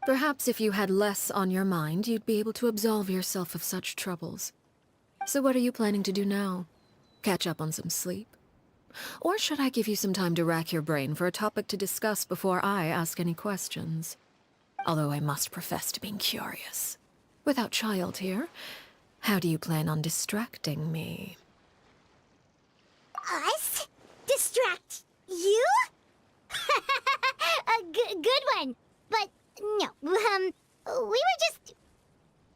Perhaps if you had less on your mind, you'd be able to absolve yourself of such troubles. So what are you planning to do now? Catch up on some sleep? Or should I give you some time to rack your brain for a topic to discuss before I ask any questions? Although I must profess to being curious. Without child here, how do you plan on distracting me? Us? Distract you? Good one. But no, we were just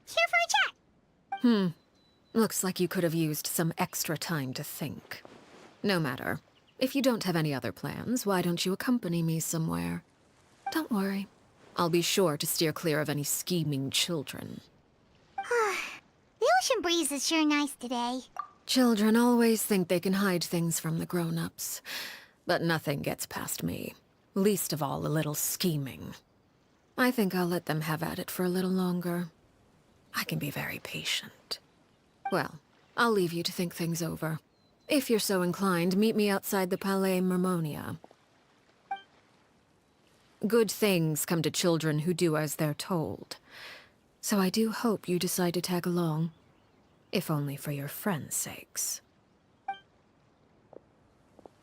here for a chat. Looks like you could have used some extra time to think. No matter. If you don't have any other plans, why don't you accompany me somewhere? Don't worry. I'll be sure to steer clear of any scheming children. The ocean breeze is sure nice today. Children always think they can hide things from the grown-ups. But nothing gets past me. Least of all a little scheming. I think I'll let them have at it for a little longer. I can be very patient. Well, I'll leave you to think things over. If you're so inclined, meet me outside the Palais Mania. Good things come to children who do as they're told. So I do hope you decide to tag along. If only for your friends' sakes.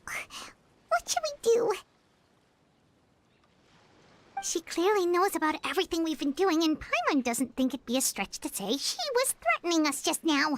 What should we do? She clearly knows about everything we've been doing, and Paimon doesn't think it'd be a stretch to say she was threatening us just now.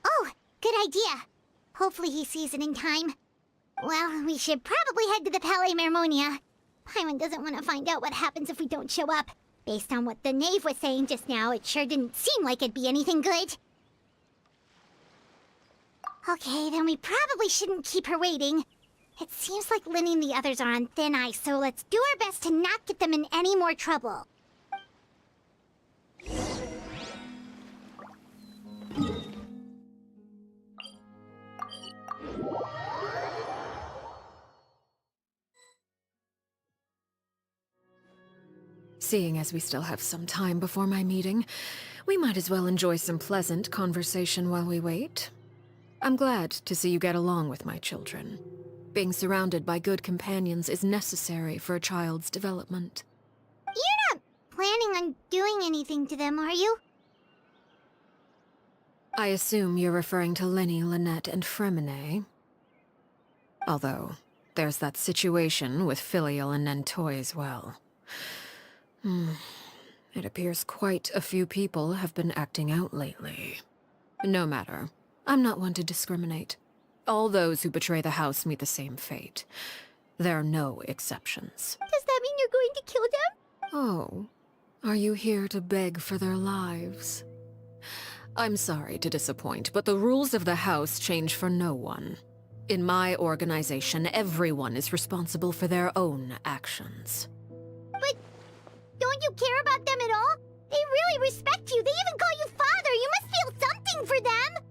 Oh, good idea. Hopefully he sees it in time. Well, we should probably head to the Palais Mermonia. Paimon doesn't want to find out what happens if we don't show up. Based on what the knave was saying just now, it sure didn't seem like it'd be anything good. Okay, then we probably shouldn't keep her waiting. It seems like Linny and the others are on thin ice, so let's do our best to not get them in any more trouble. Seeing as we still have some time before my meeting, we might as well enjoy some pleasant conversation while we wait. I'm glad to see you get along with my children. Being surrounded by good companions is necessary for a child's development. You're not planning on doing anything to them, are you? I assume you're referring to Lenny, Lynette, and Fremine. Although, there's that situation with Filial and Nentoy as well. It appears quite a few people have been acting out lately. No matter. I'm not one to discriminate. All those who betray the house meet the same fate. There are no exceptions. Does that mean you're going to kill them? Oh, are you here to beg for their lives? I'm sorry to disappoint, but the rules of the house change for no one. In my organization, everyone is responsible for their own actions. But don't you care about them at all? They really respect you. They even call you father. You must feel something for them.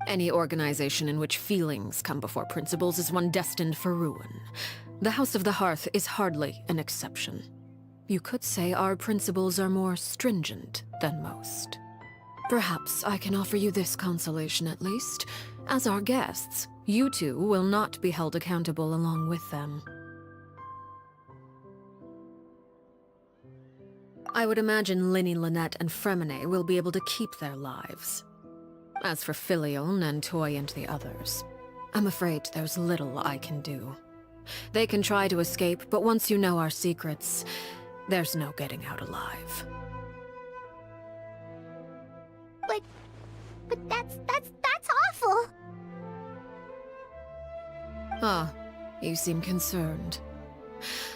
Any organization in which feelings come before principles is one destined for ruin. The House of the Hearth is hardly an exception. You could say our principles are more stringent than most. Perhaps I can offer you this consolation at least. As our guests, you two will not be held accountable along with them. I would imagine Linny, Lynette, and Fremine will be able to keep their lives. As for Filial, Nentoy, and the others, I'm afraid there's little I can do. They can try to escape, but once you know our secrets, there's no getting out alive. But that's awful. Ah, you seem concerned.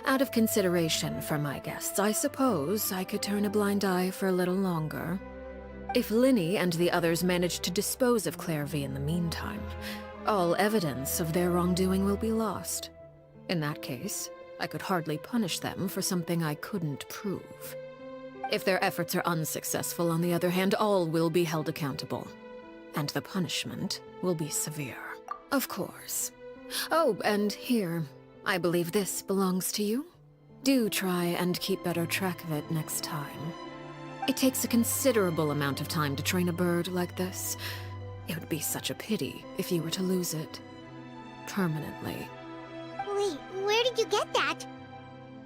Out of consideration for my guests, I suppose I could turn a blind eye for a little longer. If Linny and the others manage to dispose of Clairvy in the meantime, all evidence of their wrongdoing will be lost. In that case, I could hardly punish them for something I couldn't prove. If their efforts are unsuccessful, on the other hand, all will be held accountable. And the punishment will be severe. Of course. Oh, and here, I believe this belongs to you. Do try and keep better track of it next time. It takes a considerable amount of time to train a bird like this. It would be such a pity if you were to lose it. Permanently. Wait, where did you get that?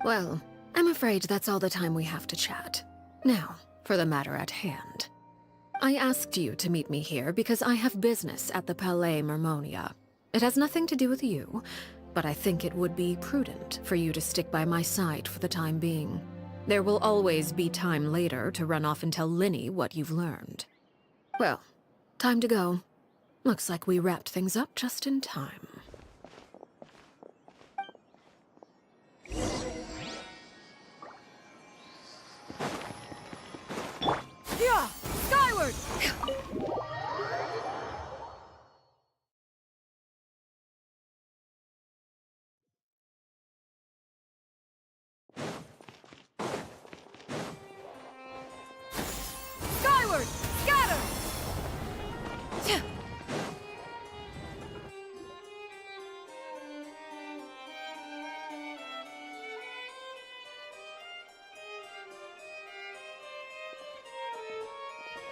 Well, I'm afraid that's all the time we have to chat. Now, for the matter at hand. I asked you to meet me here because I have business at the Palais Mermonia. It has nothing to do with you, but I think it would be prudent for you to stick by my side for the time being. There will always be time later to run off and tell Linny what you've learned. Well, time to go. Looks like we wrapped things up just in time. Yeah! Skyward! Skyward! Scatter!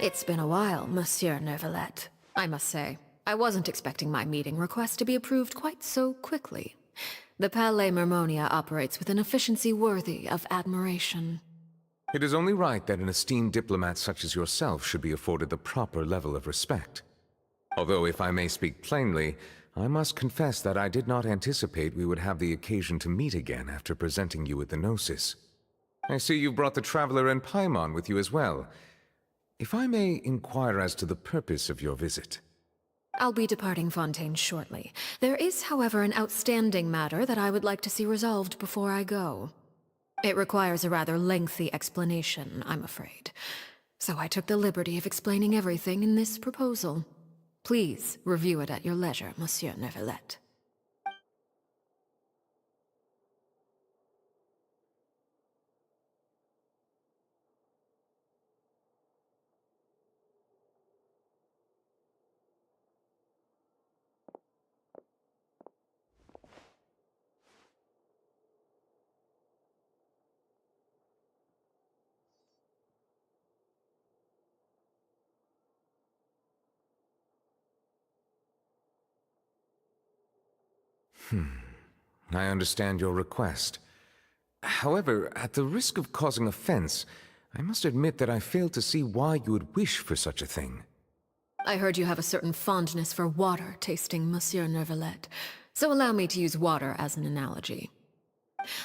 It's been a while, Monsieur Neuvillette. I must say, I wasn't expecting my meeting request to be approved quite so quickly. The Palais Mermonia operates with an efficiency worthy of admiration. It is only right that an esteemed diplomat such as yourself should be afforded the proper level of respect. Although, if I may speak plainly, I must confess that I did not anticipate we would have the occasion to meet again after presenting you with the Gnosis. I see you brought the Traveler and Paimon with you as well. If I may inquire as to the purpose of your visit. I'll be departing Fontaine shortly. There is, however, an outstanding matter that I would like to see resolved before I go. It requires a rather lengthy explanation, I'm afraid. So I took the liberty of explaining everything in this proposal. Please review it at your leisure, Monsieur Neuvillette. I understand your request. However, at the risk of causing offense, I must admit that I fail to see why you would wish for such a thing. I heard you have a certain fondness for water tasting, Monsieur Neuvillette, so allow me to use water as an analogy.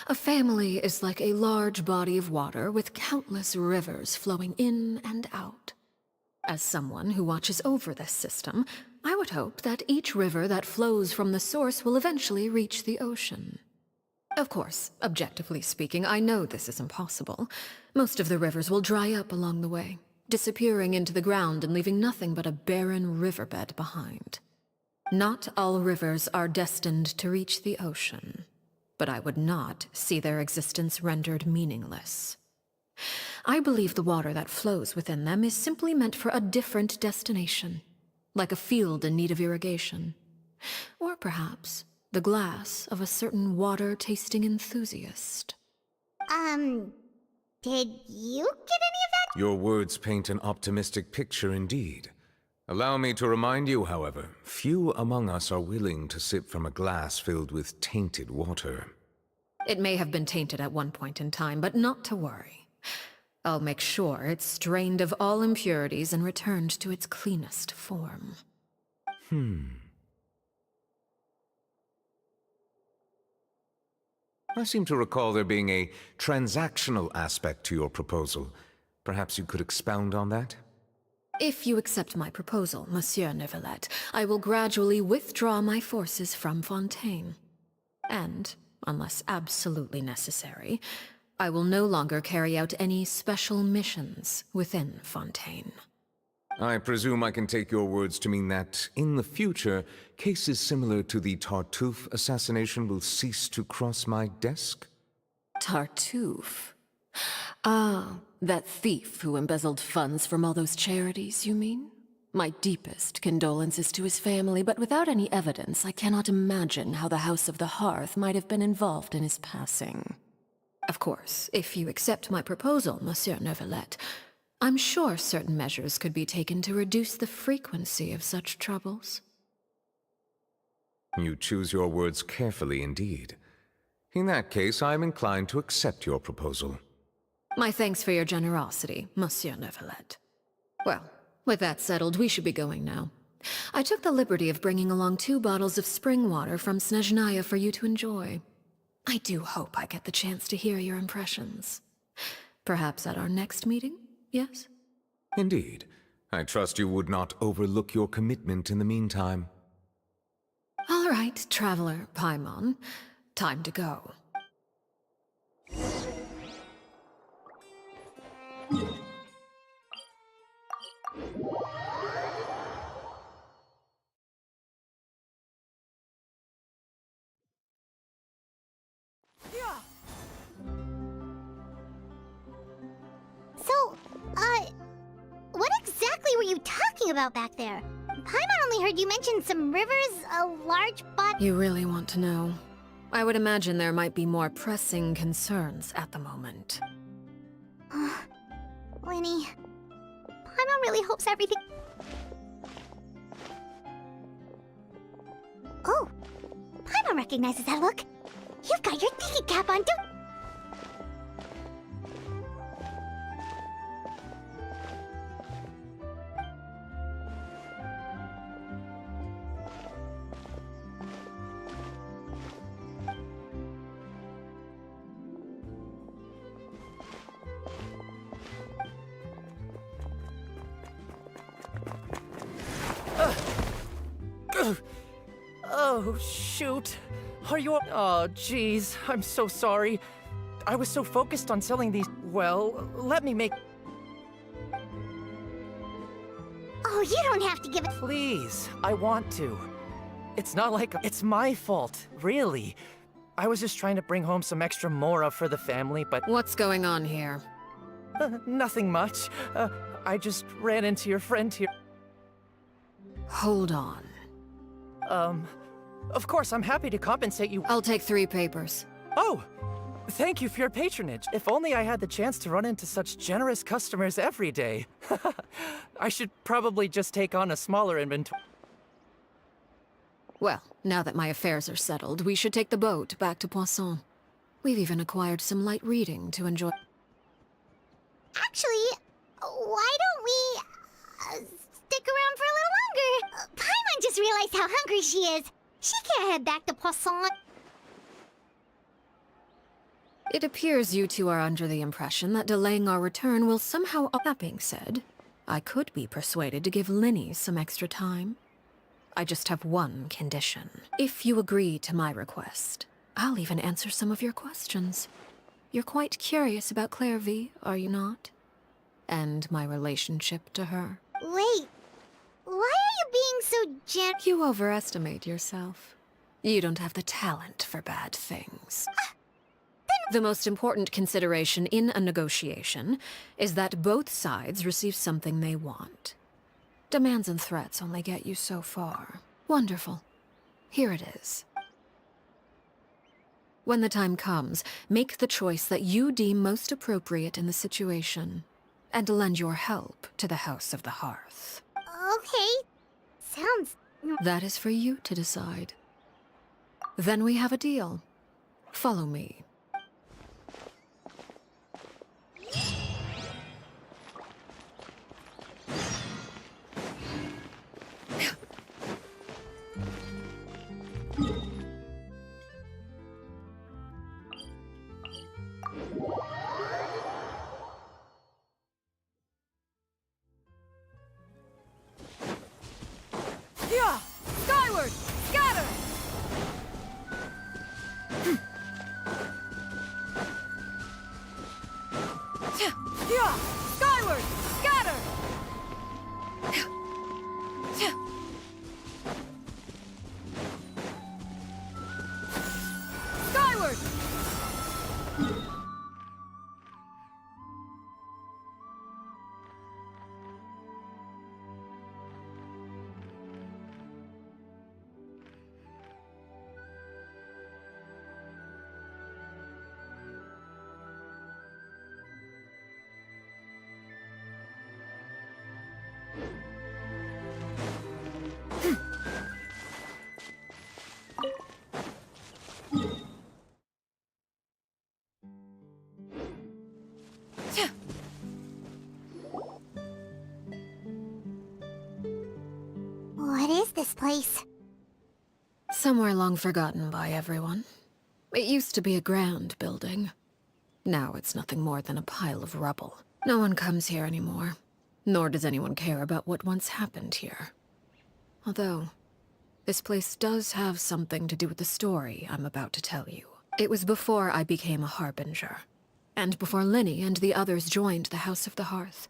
A family is like a large body of water with countless rivers flowing in and out. As someone who watches over this system, I would hope that each river that flows from the source will eventually reach the ocean. Of course, objectively speaking, I know this is impossible. Most of the rivers will dry up along the way, disappearing into the ground and leaving nothing but a barren riverbed behind. Not all rivers are destined to reach the ocean, but I would not see their existence rendered meaningless. I believe the water that flows within them is simply meant for a different destination, like a field in need of irrigation. Or perhaps the glass of a certain water-tasting enthusiast. Did you get any of that? Your words paint an optimistic picture indeed. Allow me to remind you, however, few among us are willing to sip from a glass filled with tainted water. It may have been tainted at one point in time, but not to worry. I'll make sure it's strained of all impurities and returned to its cleanest form. I seem to recall there being a transactional aspect to your proposal. Perhaps you could expound on that? If you accept my proposal, Monsieur Neuvillette, I will gradually withdraw my forces from Fontaine. And, unless absolutely necessary, I will no longer carry out any special missions within Fontaine. I presume I can take your words to mean that, in the future, cases similar to the Tartuffe assassination will cease to cross my desk? Tartuffe? Ah, that thief who embezzled funds from all those charities, you mean? My deepest condolences to his family, but without any evidence, I cannot imagine how the House of the Hearth might have been involved in his passing. Of course, if you accept my proposal, Monsieur Neuvillette, I'm sure certain measures could be taken to reduce the frequency of such troubles. You choose your words carefully indeed. In that case, I am inclined to accept your proposal. My thanks for your generosity, Monsieur Neuvillette. Well, with that settled, we should be going now. I took the liberty of bringing along 2 bottles of spring water from Snezhnaya for you to enjoy. I do hope I get the chance to hear your impressions. Perhaps at our next meeting, yes? Indeed. I trust you would not overlook your commitment in the meantime. All right, Traveler Paimon. Time to go. Yeah. So, what exactly were you talking about back there? Paimon only heard you mention some rivers, a large body. You really want to know? I would imagine there might be more pressing concerns at the moment. Winnie, Paimon really hopes everything... Oh, Paimon recognizes that look. You've got your thinking cap on, too. Oh, shoot. Are you... Oh, jeez. I'm so sorry. I was so focused on selling these... Well, let me make... Oh, you don't have to give it... Please, I want to. It's not like... It's my fault, really. I was just trying to bring home some extra mora for the family, but... What's going on here? Nothing much. I just ran into your friend here. Hold on. Of course, I'm happy to compensate you. I'll take 3 papers. Oh! Thank you for your patronage. If only I had the chance to run into such generous customers every day. I should probably just take on a smaller inventory. Well, now that my affairs are settled, we should take the boat back to Poisson. We've even acquired some light reading to enjoy. Actually, why don't we stick around for a little longer? Paimon just realized how hungry she is. She can't head back to Poisson. It appears you two are under the impression that delaying our return will somehow... That being said, I could be persuaded to give Linny some extra time. I just have one condition. If you agree to my request, I'll even answer some of your questions. You're quite curious about Claire V, are you not? And my relationship to her. Wait, why are you being so You overestimate yourself. You don't have the talent for bad things. The most important consideration in a negotiation is that both sides receive something they want. Demands and threats only get you so far. Wonderful. Here it is. When the time comes, make the choice that you deem most appropriate in the situation, and lend your help to the House of the Hearth. Okay, sounds... That is for you to decide. Then we have a deal. Follow me. Yeah! Skyward! Scatter! Skyward! What is this place? Somewhere long forgotten by everyone. It used to be a grand building. Now it's nothing more than a pile of rubble. No one comes here anymore, nor does anyone care about what once happened here. Although, this place does have something to do with the story I'm about to tell you. It was before I became a harbinger, and before Linny and the others joined the House of the Hearth.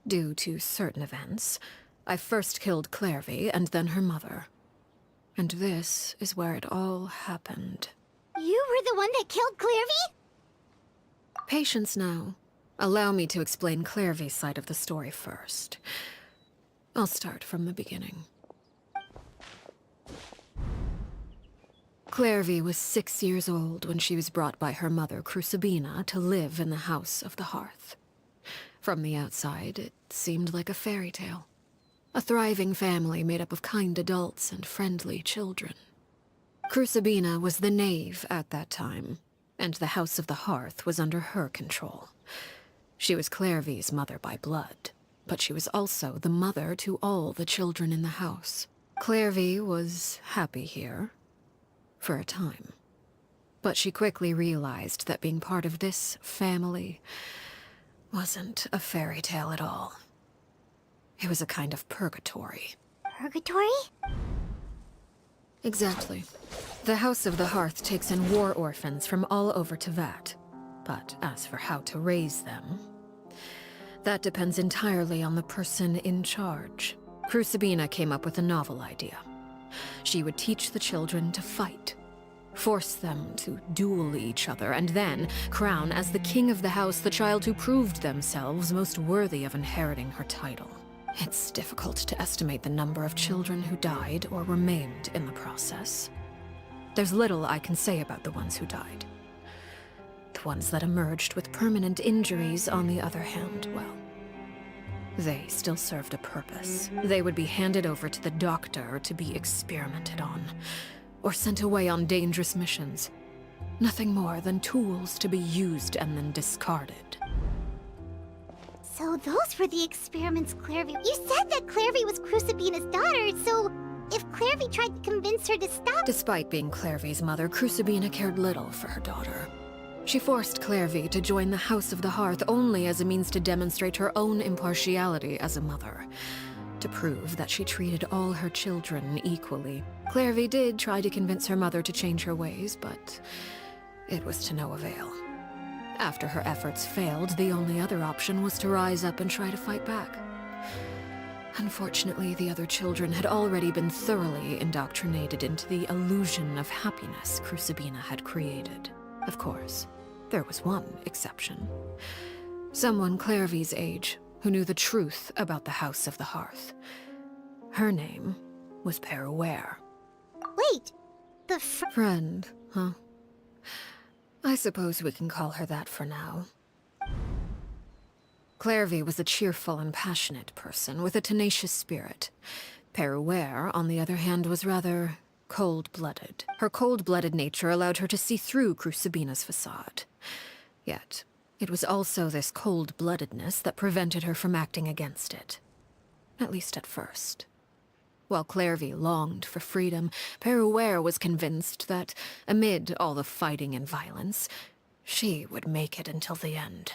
Due to certain events, I first killed Clairvy and then her mother. And this is where it all happened. You were the one that killed Clairvy? Patience now. Allow me to explain Clairvy's side of the story first. I'll start from the beginning. Clairvy was 6 years old when she was brought by her mother, Crucibina, to live in the House of the Hearth. From the outside, it seemed like a fairy tale. A thriving family made up of kind adults and friendly children. Crucibina was the knave at that time, and the House of the Hearth was under her control. She was Clairvy's mother by blood, but she was also the mother to all the children in the house. Clairvy was happy here, for a time. But she quickly realized that being part of this family wasn't a fairy tale at all. It was a kind of purgatory. Purgatory? Exactly. The House of the Hearth takes in war orphans from all over Teyvat. But as for how to raise them, that depends entirely on the person in charge. Crucibina came up with a novel idea. She would teach the children to fight, force them to duel each other, and then crown as the king of the house the child who proved themselves most worthy of inheriting her title. It's difficult to estimate the number of children who died or were maimed in the process. There's little I can say about the ones who died. The ones that emerged with permanent injuries, on the other hand, well, they still served a purpose. They would be handed over to the doctor to be experimented on, or sent away on dangerous missions. Nothing more than tools to be used and then discarded. So those were the experiments Clairvy... You said that Clairvy was Crucibina's daughter, so if Clairvy tried to convince her to stop... Despite being Clairvy's mother, Crucibina cared little for her daughter. She forced Clairvy to join the House of the Hearth only as a means to demonstrate her own impartiality as a mother, to prove that she treated all her children equally. Clairvy did try to convince her mother to change her ways, but it was to no avail. After her efforts failed, the only other option was to rise up and try to fight back. Unfortunately, the other children had already been thoroughly indoctrinated into the illusion of happiness Crucibina had created. Of course, there was one exception. Someone Clairvy's age who knew the truth about the House of the Hearth. Her name was Peruere. Wait, the Friend, huh? I suppose we can call her that for now. Clairvy was a cheerful and passionate person with a tenacious spirit. Peruere, on the other hand, was rather cold-blooded. Her cold-blooded nature allowed her to see through Crucibina's facade. Yet, it was also this cold-bloodedness that prevented her from acting against it. At least at first. While Clairvy longed for freedom, Peruere was convinced that, amid all the fighting and violence, she would make it until the end.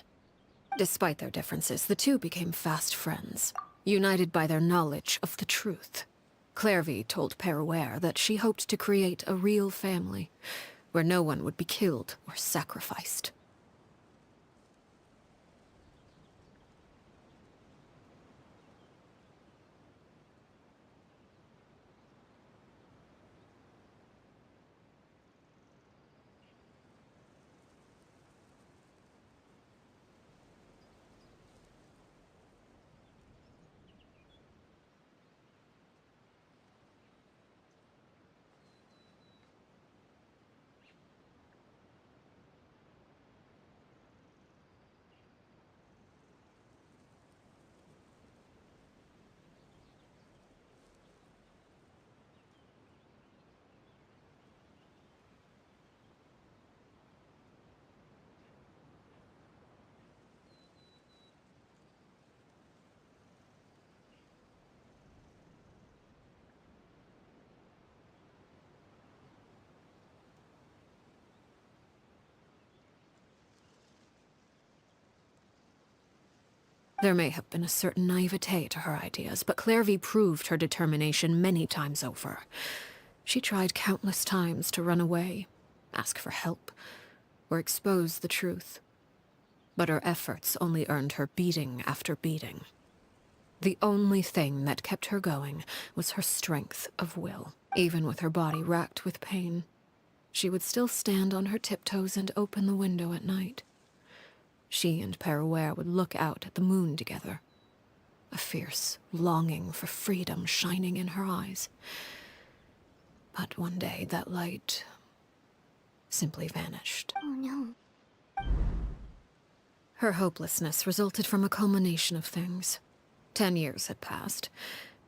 Despite their differences, the two became fast friends, united by their knowledge of the truth. Clairvy told Peruere that she hoped to create a real family, where no one would be killed or sacrificed. There may have been a certain naivete to her ideas, but Clairvy proved her determination many times over. She tried countless times to run away, ask for help, or expose the truth. But her efforts only earned her beating after beating. The only thing that kept her going was her strength of will. Even with her body racked with pain, she would still stand on her tiptoes and open the window at night. She and Perouer would look out at the moon together, a fierce longing for freedom shining in her eyes. But one day that light simply vanished. Oh no. Her hopelessness resulted from a culmination of things. 10 years had passed.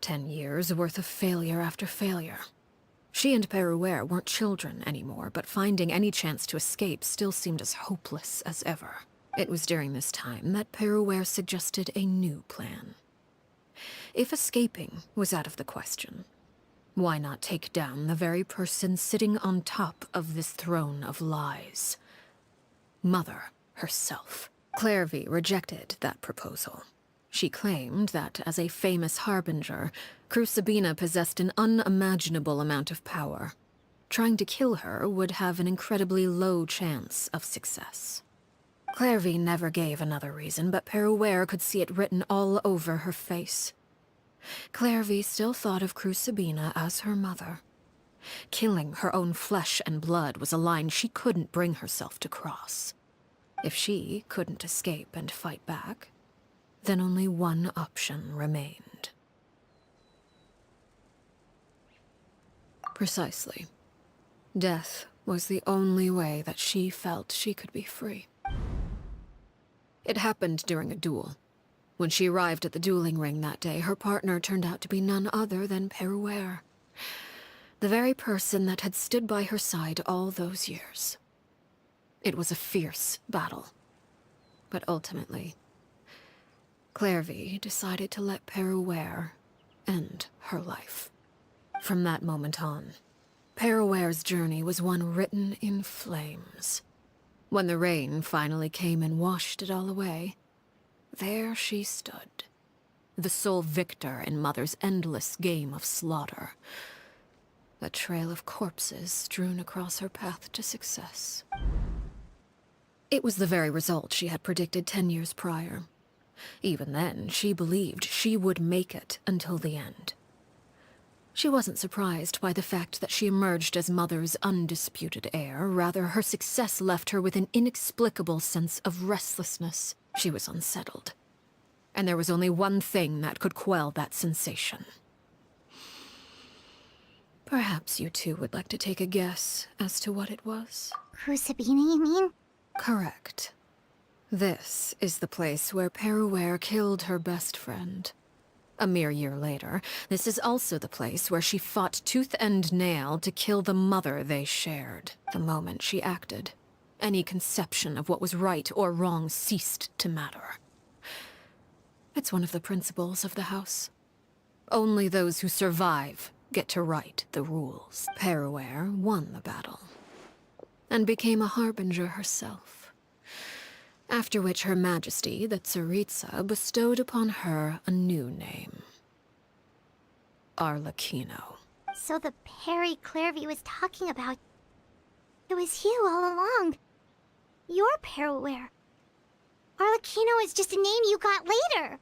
10 years worth of failure after failure. She and Perouer weren't children anymore, but finding any chance to escape still seemed as hopeless as ever. It was during this time that Perouer suggested a new plan. If escaping was out of the question, why not take down the very person sitting on top of this throne of lies? Mother herself. Clairvy rejected that proposal. She claimed that, as a famous harbinger, Crucibina possessed an unimaginable amount of power. Trying to kill her would have an incredibly low chance of success. Clairvy never gave another reason, but Perouer could see it written all over her face. Clairvy still thought of Crucibina as her mother. Killing her own flesh and blood was a line she couldn't bring herself to cross. If she couldn't escape and fight back, then only one option remained. Precisely. Death was the only way that she felt she could be free. It happened during a duel. When she arrived at the dueling ring that day, her partner turned out to be none other than Perouer, the very person that had stood by her side all those years. It was a fierce battle, but ultimately, Clairvy decided to let Perouer end her life. From that moment on, Perouer's journey was one written in flames. When the rain finally came and washed it all away, there she stood, the sole victor in Mother's endless game of slaughter. A trail of corpses strewn across her path to success. It was the very result she had predicted 10 years prior. Even then, she believed she would make it until the end. She wasn't surprised by the fact that she emerged as Mother's undisputed heir. Rather, her success left her with an inexplicable sense of restlessness. She was unsettled. And there was only one thing that could quell that sensation. Perhaps you two would like to take a guess as to what it was? Crucibina, you mean? Correct. This is the place where Perouer killed her best friend. A mere year later, this is also the place where she fought tooth and nail to kill the mother they shared. The moment she acted, any conception of what was right or wrong ceased to matter. It's one of the principles of the house. Only those who survive get to write the rules. Perouer won the battle, and became a harbinger herself. After which Her Majesty, the Tsaritsa, bestowed upon her a new name. Arlecchino. So the Perry Clairvy was talking about... It was you all along. You're Paraware. Arlecchino is just a name you got later.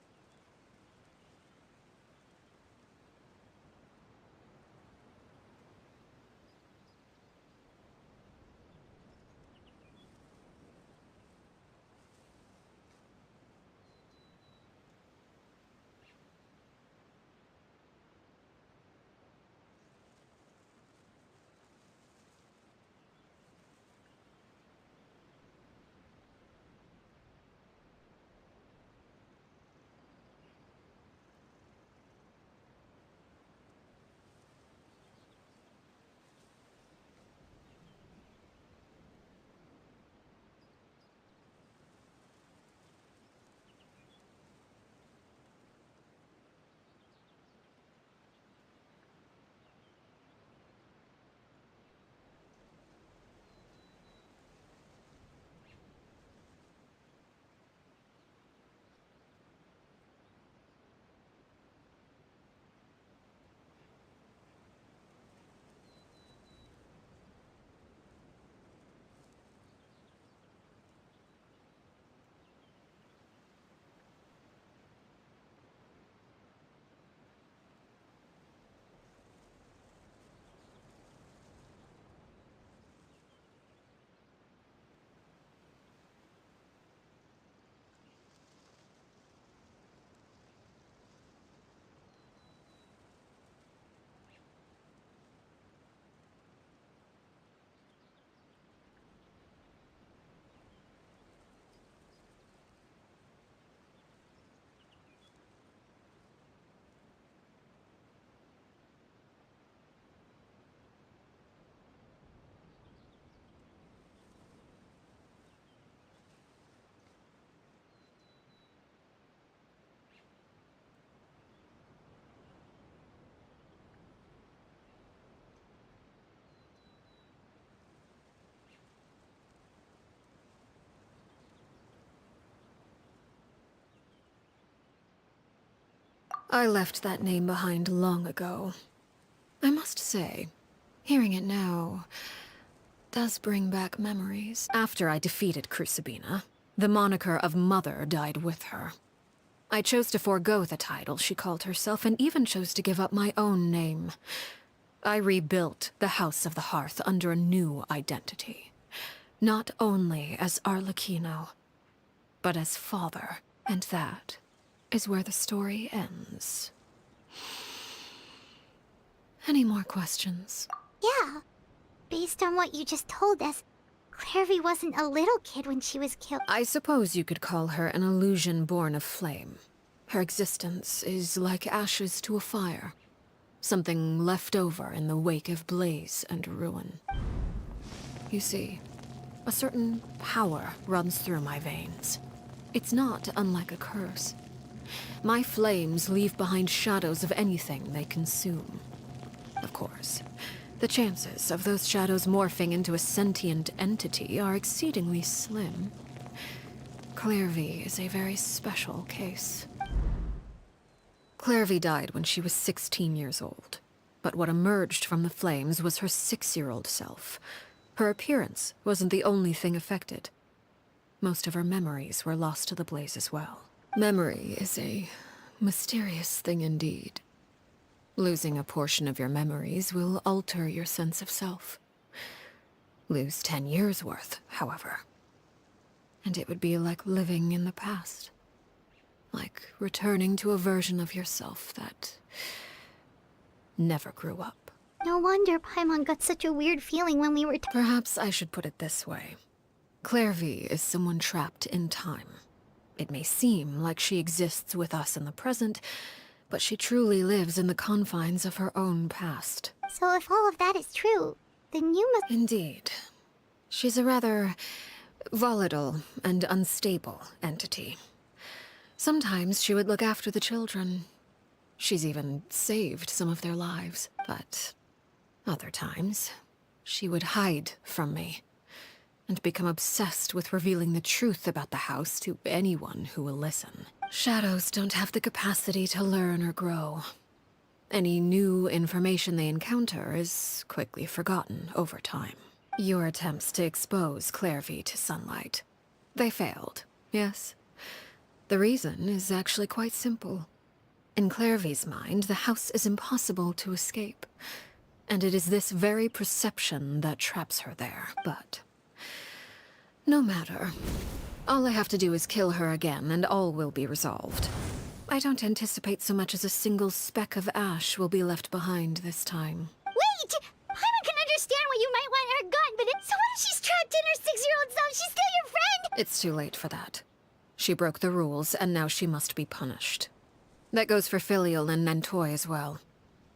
I left that name behind long ago. I must say, hearing it now does bring back memories. After I defeated Crucibina, the moniker of Mother died with her. I chose to forego the title she called herself and even chose to give up my own name. I rebuilt the House of the Hearth under a new identity. Not only as Arlecchino, but as father. And that is where the story ends. Any more questions? Yeah. Based on what you just told us, Clairvy wasn't a little kid when she was killed. I suppose you could call her an illusion born of flame. Her existence is like ashes to a fire. Something left over in the wake of blaze and ruin. You see, a certain power runs through my veins. It's not unlike a curse. My flames leave behind shadows of anything they consume. Of course, the chances of those shadows morphing into a sentient entity are exceedingly slim. Clairvy is a very special case. Clairvy died when she was 16 years old, but what emerged from the flames was her 6-year-old self. Her appearance wasn't the only thing affected. Most of her memories were lost to the blaze as well. Memory is a mysterious thing indeed. Losing a portion of your memories will alter your sense of self. Lose 10 years' worth, however, and it would be like living in the past. Like returning to a version of yourself that never grew up. No wonder Paimon got such a weird feeling when we were Perhaps I should put it this way. Clairvy is someone trapped in time. It may seem like she exists with us in the present, but she truly lives in the confines of her own past. So if all of that is true, then you must— Indeed. She's a rather volatile and unstable entity. Sometimes she would look after the children. She's even saved some of their lives. But other times, she would hide from me and become obsessed with revealing the truth about the house to anyone who will listen. Shadows don't have the capacity to learn or grow. Any new information they encounter is quickly forgotten over time. Your attempts to expose Clairvy to sunlight. They failed, yes? The reason is actually quite simple. In Clairvy's mind, the house is impossible to escape. And it is this very perception that traps her there, but... no matter. All I have to do is kill her again, and all will be resolved. I don't anticipate so much as a single speck of ash will be left behind this time. Wait! Paimon can understand why you might want her gone, but so what if she's trapped in her 6-year-old self? She's still your friend! It's too late for that. She broke the rules, and now she must be punished. That goes for Filial and Nantoy as well.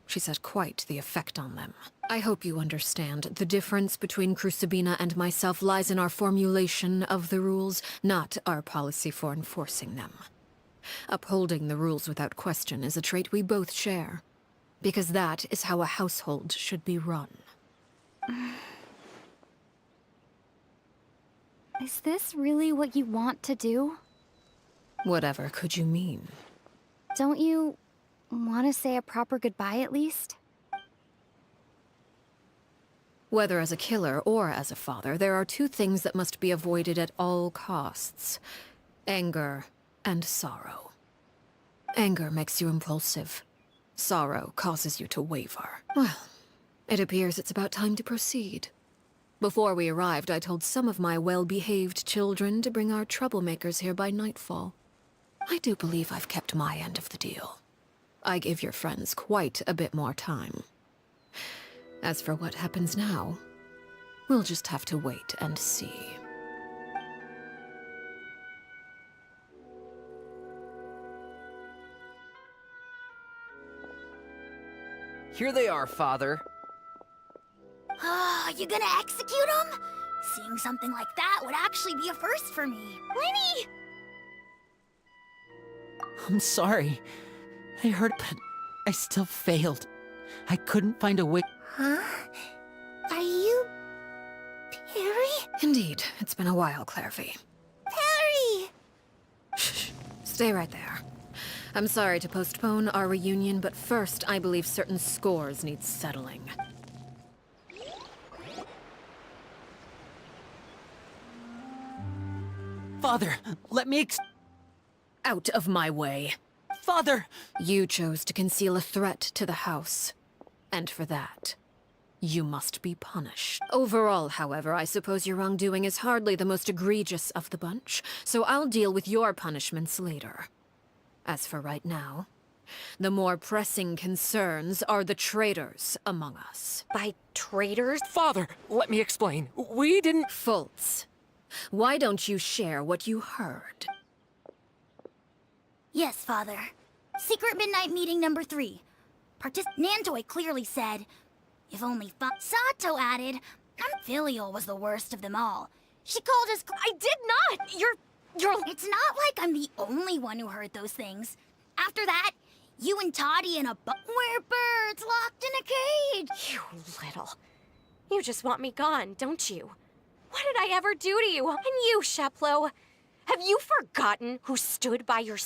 She's had quite the effect on them. I hope you understand. The difference between Crucibina and myself lies in our formulation of the rules, not our policy for enforcing them. Upholding the rules without question is a trait we both share, because that is how a household should be run. Is this really what you want to do? Whatever could you mean? Don't you want to say a proper goodbye at least? Whether as a killer or as a father, there are two things that must be avoided at all costs. Anger and sorrow. Anger makes you impulsive. Sorrow causes you to waver. Well, it appears it's about time to proceed. Before we arrived, I told some of my well-behaved children to bring our troublemakers here by nightfall. I do believe I've kept my end of the deal. I give your friends quite a bit more time. As for what happens now, we'll just have to wait and see. Here they are, Father. You gonna execute him? Seeing something like that would actually be a first for me. Lenny! I'm sorry. I heard, but I still failed. I couldn't find a way. Huh? Are you... Perry? Indeed, it's been a while, Clairvy. Perry! Shh, stay right there. I'm sorry to postpone our reunion, but first I believe certain scores need settling. Father, let me Out of my way. Father! You chose to conceal a threat to the house. And for that, you must be punished. Overall, however, I suppose your wrongdoing is hardly the most egregious of the bunch, so I'll deal with your punishments later. As for right now, the more pressing concerns are the traitors among us. By traitors? Father, let me explain. We didn't... Fultz, why don't you share what you heard? Yes, Father. Secret midnight meeting number 3. Nantoy clearly said, if only Sato added, Filial was the worst of them all. She called us... I did not! You're... It's not like I'm the only one who heard those things. After that, you and Toddy and we're birds locked in a cage. You little... You just want me gone, don't you? What did I ever do to you? And you, Sheplo? Have you forgotten who stood by your...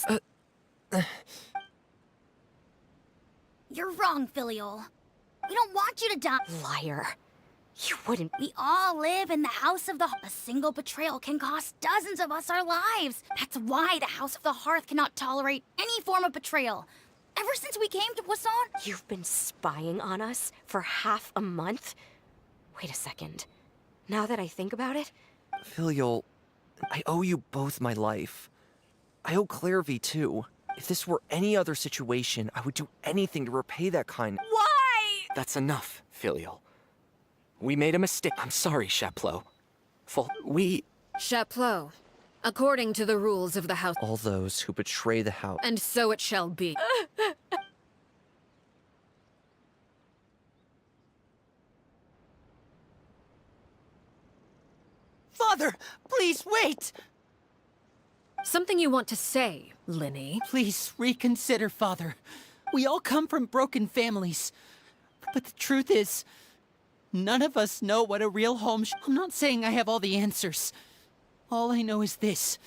You're wrong, Filial. We don't want you to die. Liar. You wouldn't... We all live in the House of the... A single betrayal can cost dozens of us our lives. That's why the House of the Hearth cannot tolerate any form of betrayal. Ever since we came to Poisson... You've been spying on us for half a month? Wait a second. Now that I think about it... Filial, I owe you both my life. I owe Clairvy too. If this were any other situation, I would do anything to repay that kind. Why? That's enough, Filial. We made a mistake. I'm sorry, Sheplo. We... Chapleau, according to the rules of the house... All those who betray the house... And so it shall be. Father, please wait! Something you want to say, Linny? Please reconsider, Father. We all come from broken families. But the truth is, none of us know what a real home I'm not saying I have all the answers. All I know is this.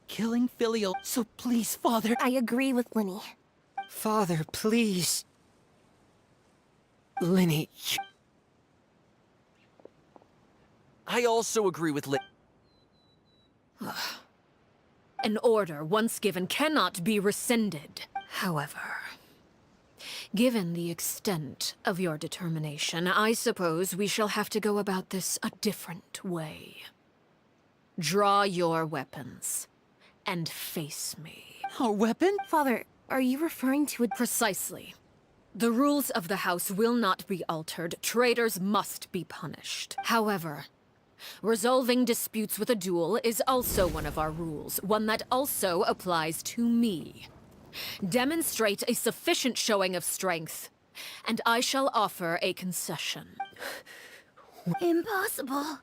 Killing Filial. So please, Father. I agree with Linny. Father, please. Linny, I also agree with An order once given cannot be rescinded. However, given the extent of your determination, I suppose we shall have to go about this a different way. Draw your weapons and face me. Our weapon? Father, are you referring to a... Precisely. The rules of the house will not be altered. Traitors must be punished. However, resolving disputes with a duel is also one of our rules, one that also applies to me. Demonstrate a sufficient showing of strength, and I shall offer a concession. Impossible.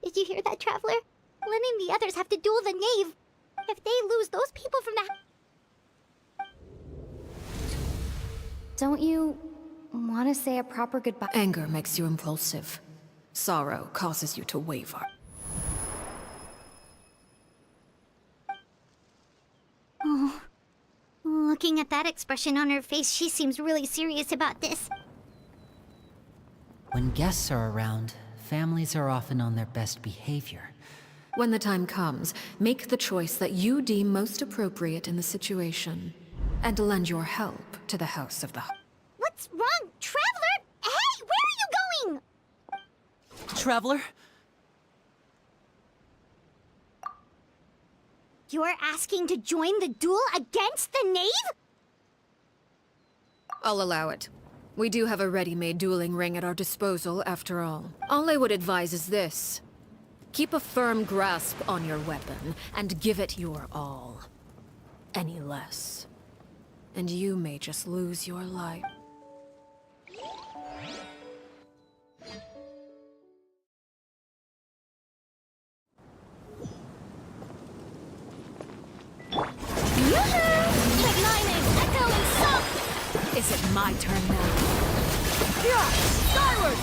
Did you hear that, Traveler? Letting the others have to duel the knave. If they lose those people from the... Don't you want to say a proper goodbye? Anger makes you impulsive. Sorrow causes you to waver. Oh. Looking at that expression on her face, she seems really serious about this. When guests are around, families are often on their best behavior. When the time comes, make the choice that you deem most appropriate in the situation, and lend your help to the House of the... What's wrong, Traveler? Hey, where are you going? Traveler? You're asking to join the duel against the knave? I'll allow it. We do have a ready-made dueling ring at our disposal, after all. All I would advise is this. Keep a firm grasp on your weapon, and give it your all. Any less, and you may just lose your life. But mine is echoing soft! Is it my turn now? Skyward!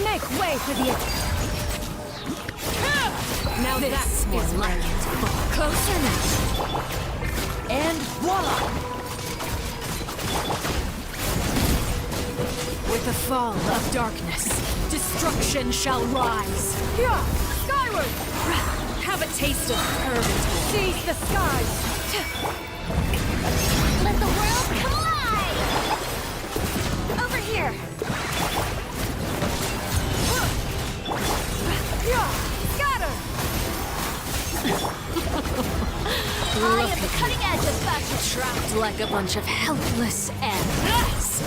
Make way for the... Now this is like it. Closer now. And voila! With the fall of darkness, destruction shall rise. Skyward! Have a taste of purgatory. Seize the skies! Let the world come alive! Over here! Scatter! I am the cutting edge of fashion. Trapped like a bunch of helpless ants.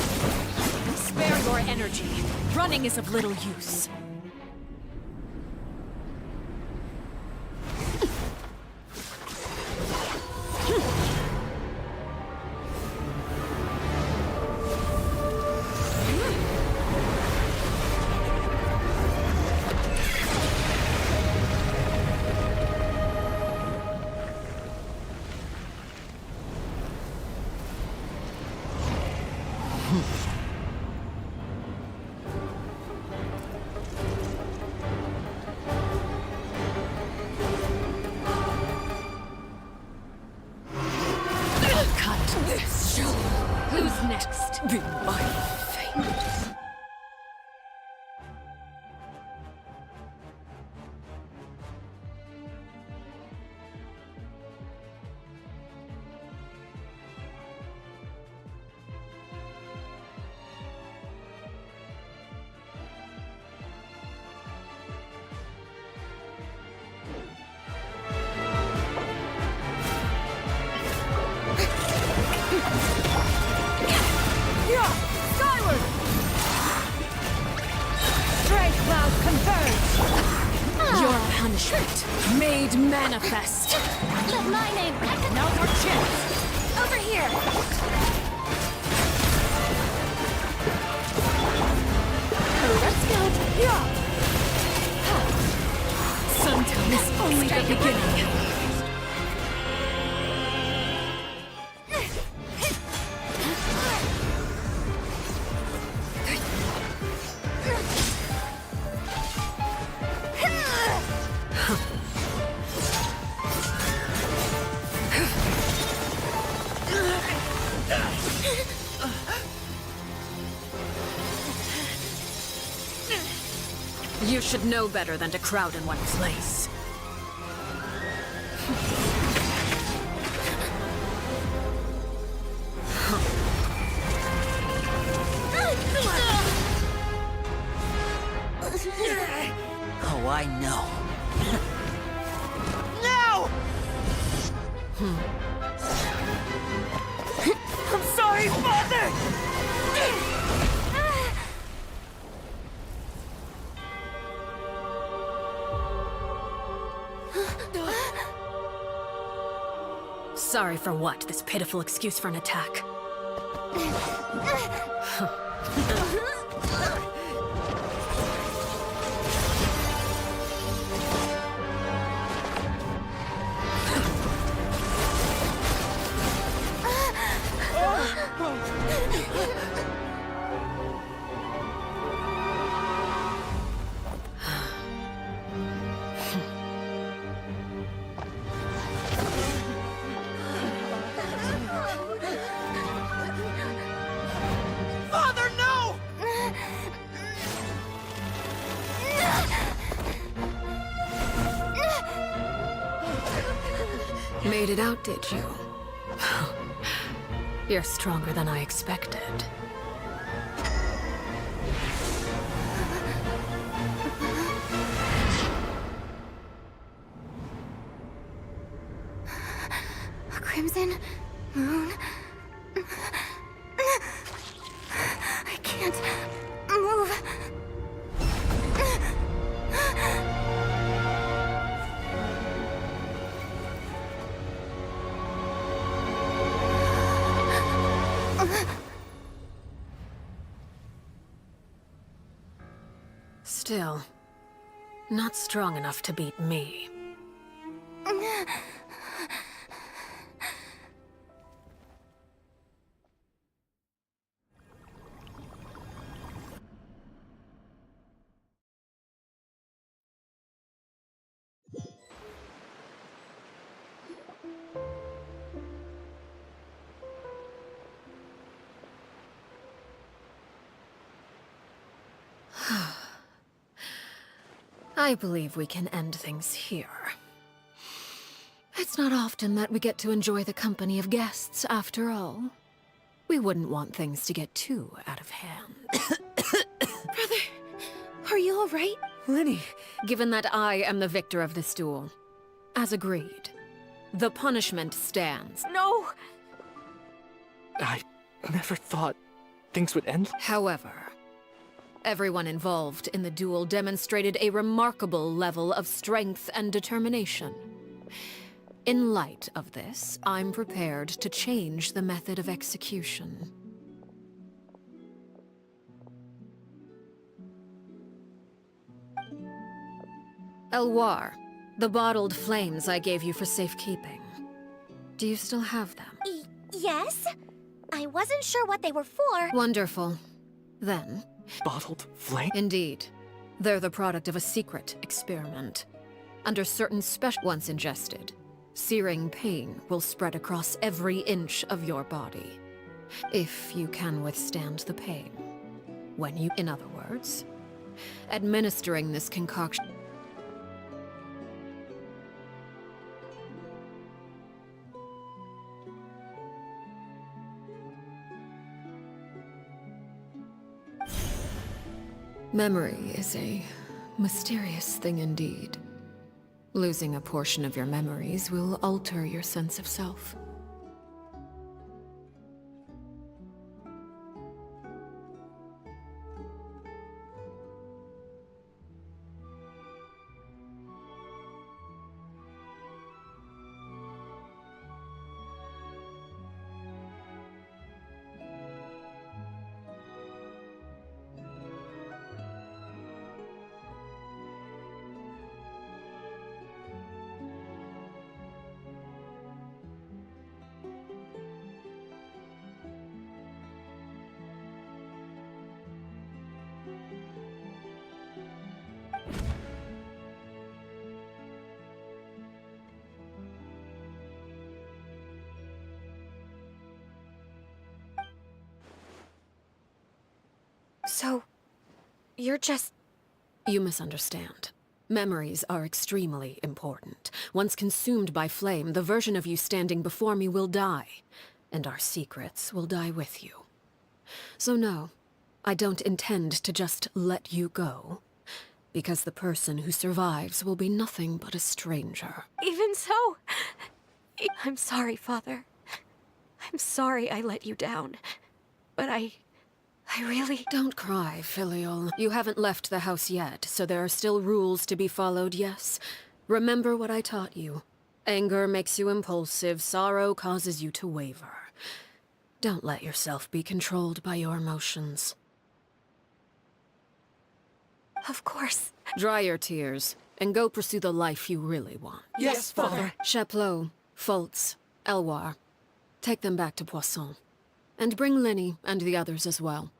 Spare your energy. Running is of little use. Who's next? Be my fate. Skyward! Strength cloud converge! Your punishment made manifest. Let my name echo. Now your chance. Over here! Let's go! Sometimes only the beginning. You should know better than to crowd in one place. Oh, I know. No! I'm sorry, Father! Sorry for what? This pitiful excuse for an attack. Father, no! Made it out, did you? You're stronger than I expected. A crimson moon. I can't move. Still, not strong enough to beat me. I believe we can end things here. It's not often that we get to enjoy the company of guests, after all. We wouldn't want things to get too out of hand. Brother, are you all right? Lenny, given that I am the victor of this duel, as agreed, the punishment stands. No! I never thought things would end. However, everyone involved in the duel demonstrated a remarkable level of strength and determination. In light of this, I'm prepared to change the method of execution. Elwar, the bottled flames I gave you for safekeeping. Do you still have them? Yes? I wasn't sure what they were for. Wonderful. Then, Bottled flame? indeed, they're the product of a secret experiment. Under certain special... Once ingested, searing pain will spread across every inch of your body. If you can withstand the pain. When you... In other words, administering this concoction... Memory is a mysterious thing indeed. Losing a portion of your memories will alter your sense of self. So, you're just You misunderstand. Memories are extremely important. Once consumed by flame, the version of you standing before me will die, and our secrets will die with you. So no, I don't intend to just let you go, because the person who survives will be nothing but a stranger. Even so, I'm sorry, Father. I'm sorry I let you down. But I really... Don't cry, Filial. You haven't left the house yet, so there are still rules to be followed, yes? Remember what I taught you. Anger makes you impulsive, sorrow causes you to waver. Don't let yourself be controlled by your emotions. Of course. Dry your tears, and go pursue the life you really want. Yes, Father. Chaplot, Foltz, Elwar. Take them back to Poisson. And bring Linny and the others as well.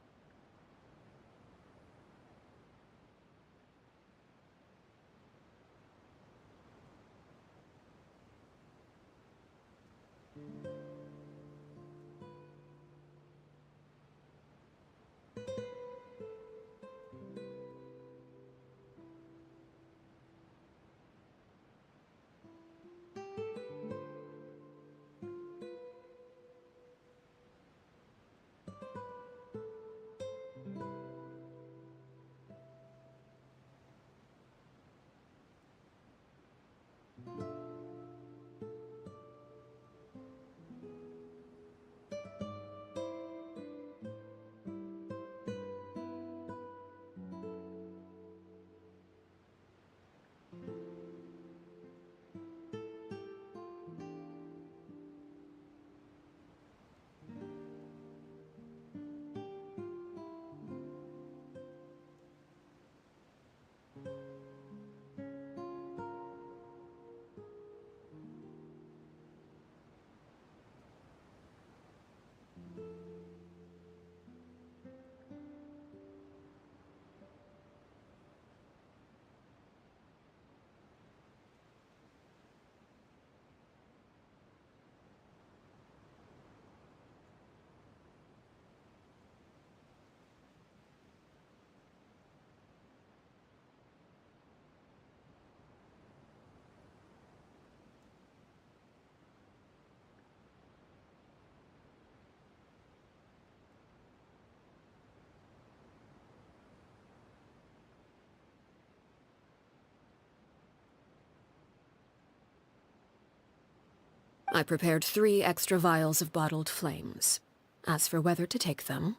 I prepared 3 extra vials of bottled flames. As for whether to take them,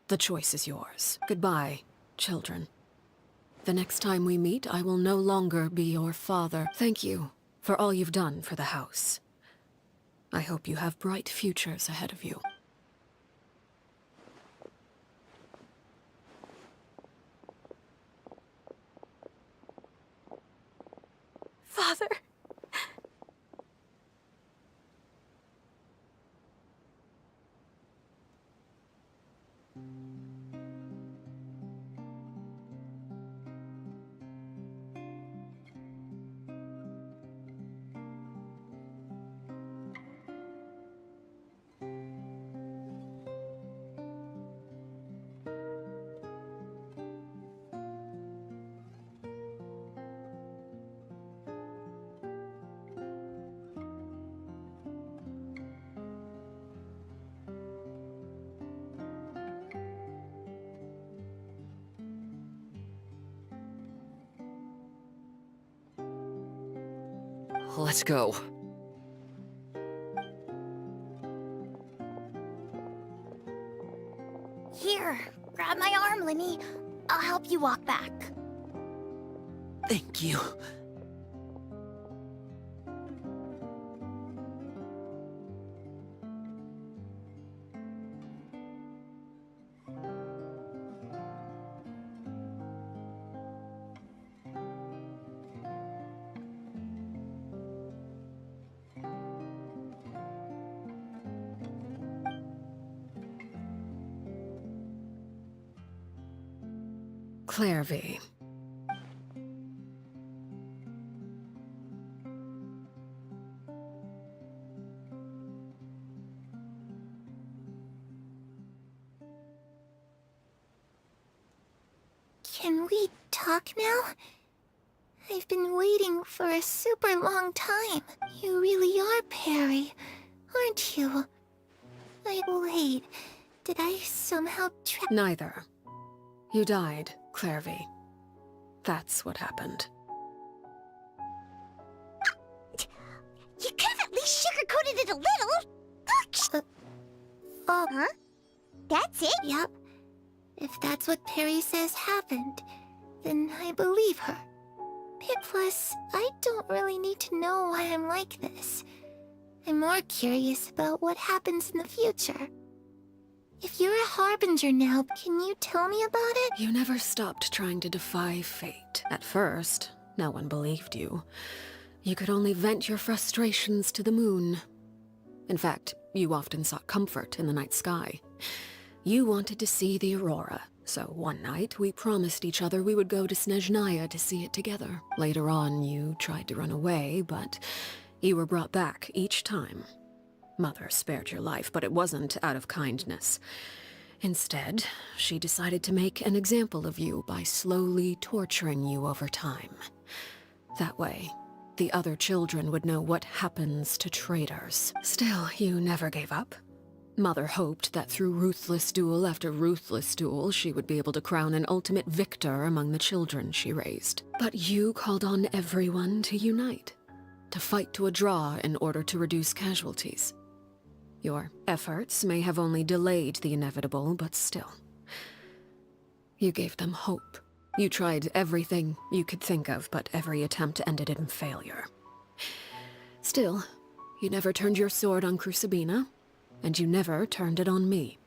the choice is yours. Goodbye, children. The next time we meet, I will no longer be your father. Thank you for all you've done for the house. I hope you have bright futures ahead of you. Father... Let's go. Here, grab my arm, Linny. I'll help you walk back. Thank you. Clairvy. Can we talk now? I've been waiting for a super long time. You really are Perry, aren't you? Wait, did I somehow Neither. You died, Clairvy. That's what happened. You could have at least sugarcoated it a little! Huh? That's it? Yep. If that's what Perry says happened, then I believe her. Plus, I don't really need to know why I'm like this. I'm more curious about what happens in the future. If you're a harbinger now, can you tell me about it? You never stopped trying to defy fate. At first, no one believed you. You could only vent your frustrations to the moon. In fact, you often sought comfort in the night sky. You wanted to see the aurora, so one night we promised each other we would go to Snezhnaya to see it together. Later on, you tried to run away, but you were brought back each time. Mother spared your life, but it wasn't out of kindness. Instead, she decided to make an example of you by slowly torturing you over time. That way, the other children would know what happens to traitors. Still, you never gave up. Mother hoped that through ruthless duel after ruthless duel, she would be able to crown an ultimate victor among the children she raised. But you called on everyone to unite, to fight to a draw in order to reduce casualties. Your efforts may have only delayed the inevitable, but still. You gave them hope. You tried everything you could think of, but every attempt ended in failure. Still, you never turned your sword on Crucibina, and you never turned it on me.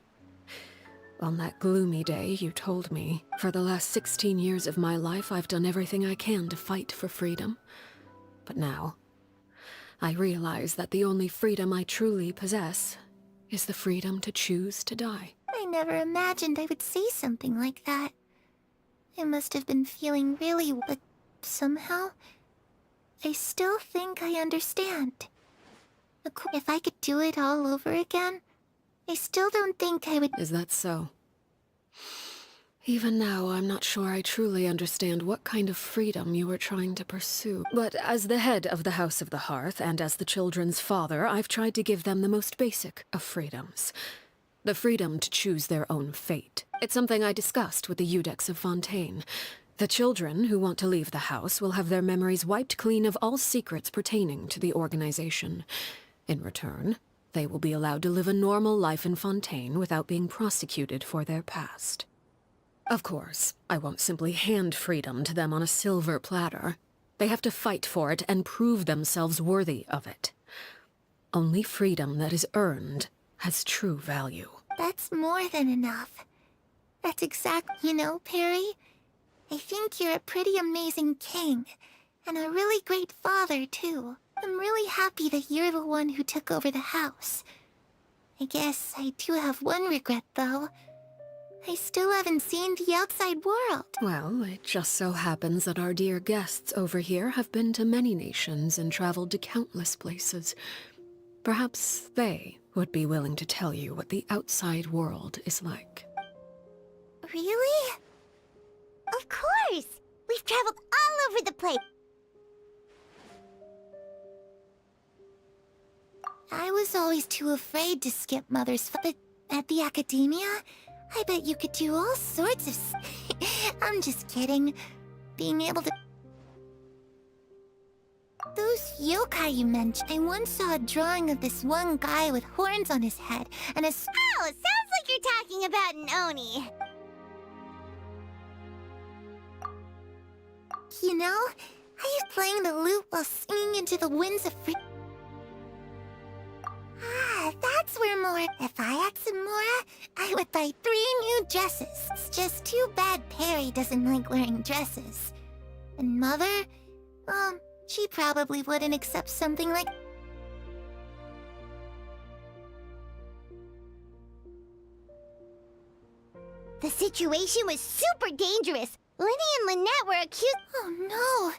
On that gloomy day, you told me, for the last 16 years of my life, I've done everything I can to fight for freedom. But now, I realize that the only freedom I truly possess is the freedom to choose to die. I never imagined I would say something like that. I must have been feeling really, but somehow, I still think I understand. If I could do it all over again, I still don't think I would— Is that so? Even now, I'm not sure I truly understand what kind of freedom you were trying to pursue. But as the head of the House of the Hearth, and as the children's father, I've tried to give them the most basic of freedoms. The freedom to choose their own fate. It's something I discussed with the Eudex of Fontaine. The children who want to leave the house will have their memories wiped clean of all secrets pertaining to the organization. In return, they will be allowed to live a normal life in Fontaine without being prosecuted for their past. Of course, I won't simply hand freedom to them on a silver platter. They have to fight for it and prove themselves worthy of it. Only freedom that is earned has true value. That's more than enough. That's exactly— You know, Perry, I think you're a pretty amazing king, and a really great father, too. I'm really happy that you're the one who took over the house. I guess I do have one regret, though. I still haven't seen the outside world. Well, it just so happens that our dear guests over here have been to many nations and traveled to countless places. Perhaps they would be willing to tell you what the outside world is like. Really? Of course! We've traveled all over the place. I was always too afraid to skip Mother's but at the academia, I bet you could do all sorts of I'm just kidding. Being able to— Those yokai you mentioned, I once saw a drawing of this one guy with horns on his head and a— Oh, sounds like you're talking about an Oni. You know, I was playing the lute while singing into the winds of free— Ah, that's where more— If I had some more, I would buy 3 new dresses. It's just too bad Perry doesn't like wearing dresses. And Mother, well, she probably wouldn't accept something like— The situation was super dangerous. Lenny and Lynette were accused— Oh no!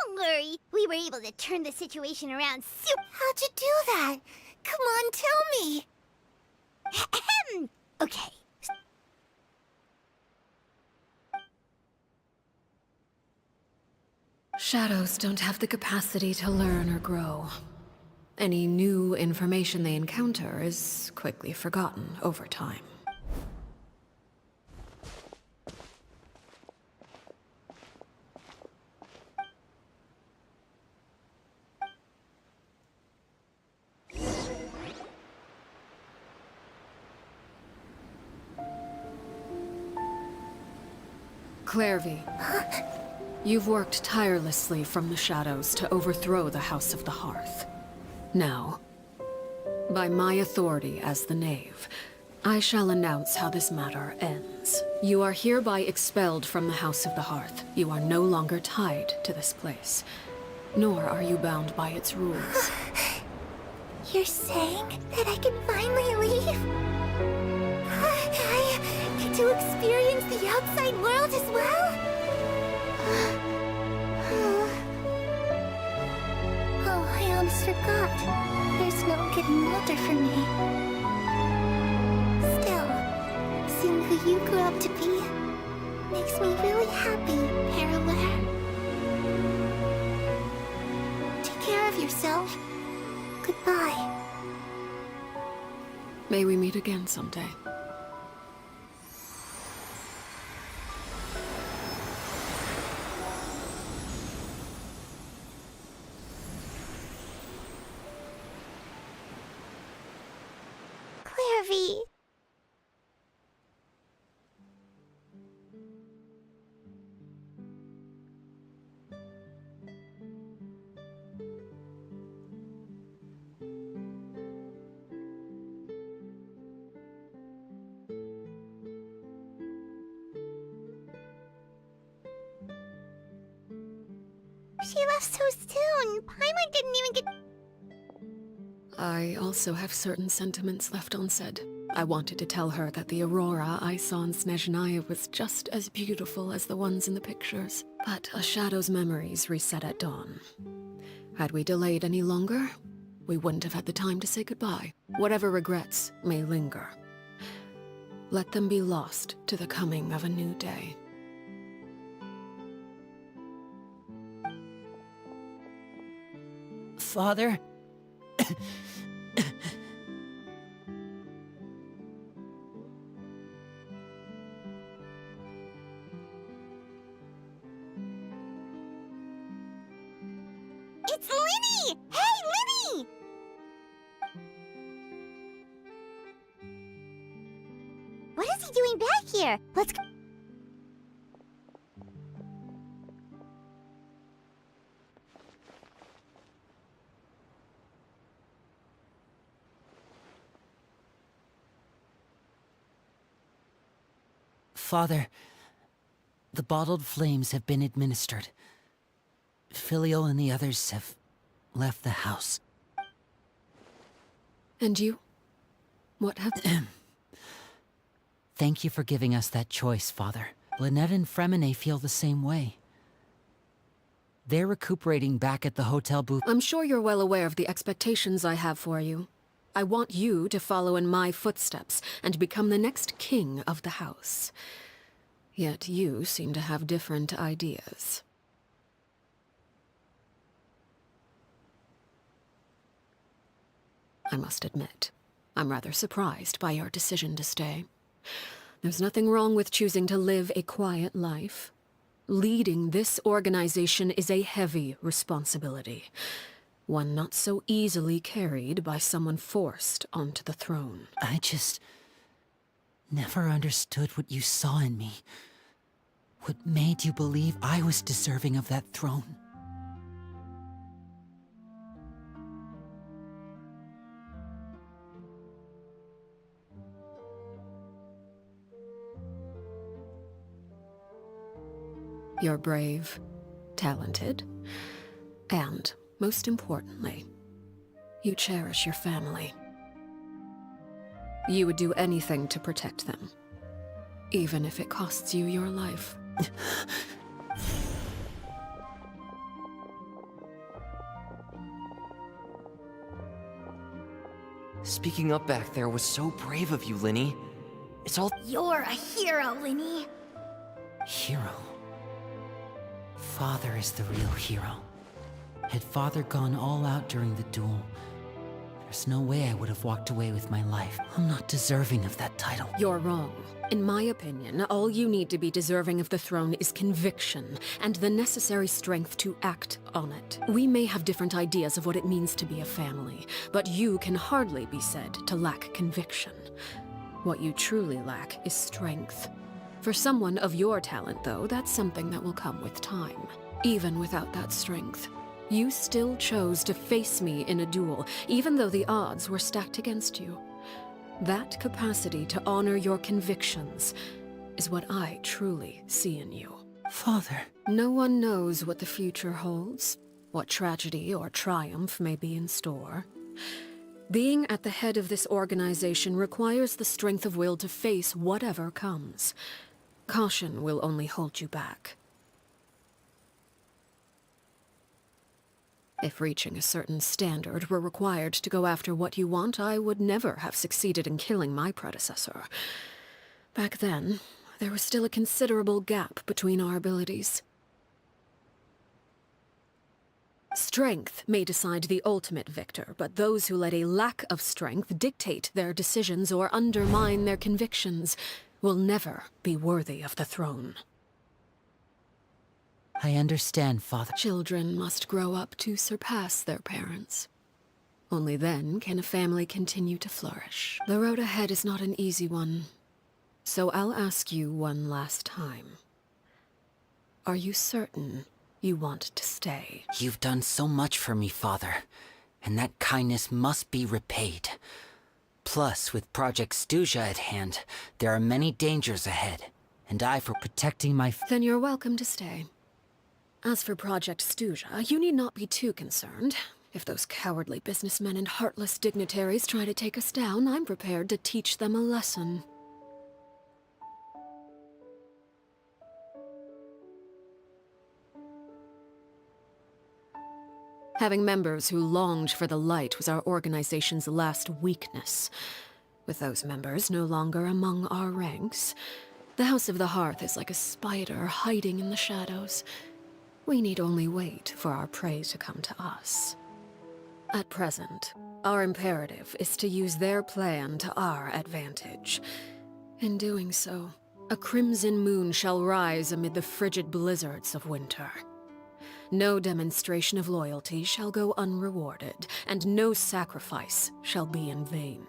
Don't worry, we were able to turn the situation around How'd you do that? Come on, tell me! Okay. Shadows don't have the capacity to learn or grow. Any new information they encounter is quickly forgotten over time. Clairvy, you've worked tirelessly from the shadows to overthrow the House of the Hearth. Now, by my authority as the Knave, I shall announce how this matter ends. You are hereby expelled from the House of the Hearth. You are no longer tied to this place, nor are you bound by its rules. You're saying that I can finally leave? I get to experience the outside world as well? Oh, I almost forgot. There's no getting older for me. Still, seeing who you grew up to be makes me really happy, Parallel. Take care of yourself. Goodbye. May we meet again someday. Clairvy. She left so soon. Paimon didn't even get... I also have certain sentiments left unsaid. I wanted to tell her that the aurora I saw in Snezhnaya was just as beautiful as the ones in the pictures. But a shadow's memories reset at dawn. Had we delayed any longer, we wouldn't have had the time to say goodbye. Whatever regrets may linger, let them be lost to the coming of a new day. Father? It's Linny! Hey, Linny! What is he doing back here? Let's go. Father, the bottled flames have been administered. Filial and the others have left the house. And you? What have... Thank you for giving us that choice, Father. Lynette and Fremine feel the same way. They're recuperating back at the hotel booth. I'm sure you're well aware of the expectations I have for you. I want you to follow in my footsteps and become the next king of the house. Yet you seem to have different ideas. I must admit, I'm rather surprised by your decision to stay. There's nothing wrong with choosing to live a quiet life. Leading this organization is a heavy responsibility. One not so easily carried by someone forced onto the throne. I just never understood what you saw in me. What made you believe I was deserving of that throne? You're brave, talented, and, most importantly, you cherish your family. You would do anything to protect them, even if it costs you your life. Speaking up back there was so brave of you, Linny. It's all... You're a hero, Linny. Hero. Father is the real hero. Had Father gone all out during the duel, there's no way I would have walked away with my life. I'm not deserving of that title. You're wrong. In my opinion, all you need to be deserving of the throne is conviction, and the necessary strength to act on it. We may have different ideas of what it means to be a family, but you can hardly be said to lack conviction. What you truly lack is strength. For someone of your talent, though, that's something that will come with time. Even without that strength, you still chose to face me in a duel, even though the odds were stacked against you. That capacity to honor your convictions is what I truly see in you. Father. No one knows what the future holds, what tragedy or triumph may be in store. Being at the head of this organization requires the strength of will to face whatever comes. Caution will only hold you back. If reaching a certain standard were required to go after what you want, I would never have succeeded in killing my predecessor. Back then, there was still a considerable gap between our abilities. Strength may decide the ultimate victor, but those who let a lack of strength dictate their decisions or undermine their convictions will never be worthy of the throne. I understand, Father. Children must grow up to surpass their parents. Only then can a family continue to flourish. The road ahead is not an easy one, so I'll ask you one last time. Are you certain you want to stay? You've done so much for me, Father, and that kindness must be repaid. Plus, with Project Stuja at hand, there are many dangers ahead, and I for protecting my Then you're welcome to stay. As for Project Stuja, you need not be too concerned. If those cowardly businessmen and heartless dignitaries try to take us down, I'm prepared to teach them a lesson. Having members who longed for the light was our organization's last weakness. With those members no longer among our ranks, the House of the Hearth is like a spider hiding in the shadows. We need only wait for our prey to come to us. At present, our imperative is to use their plan to our advantage. In doing so, a crimson moon shall rise amid the frigid blizzards of winter. No demonstration of loyalty shall go unrewarded, and no sacrifice shall be in vain.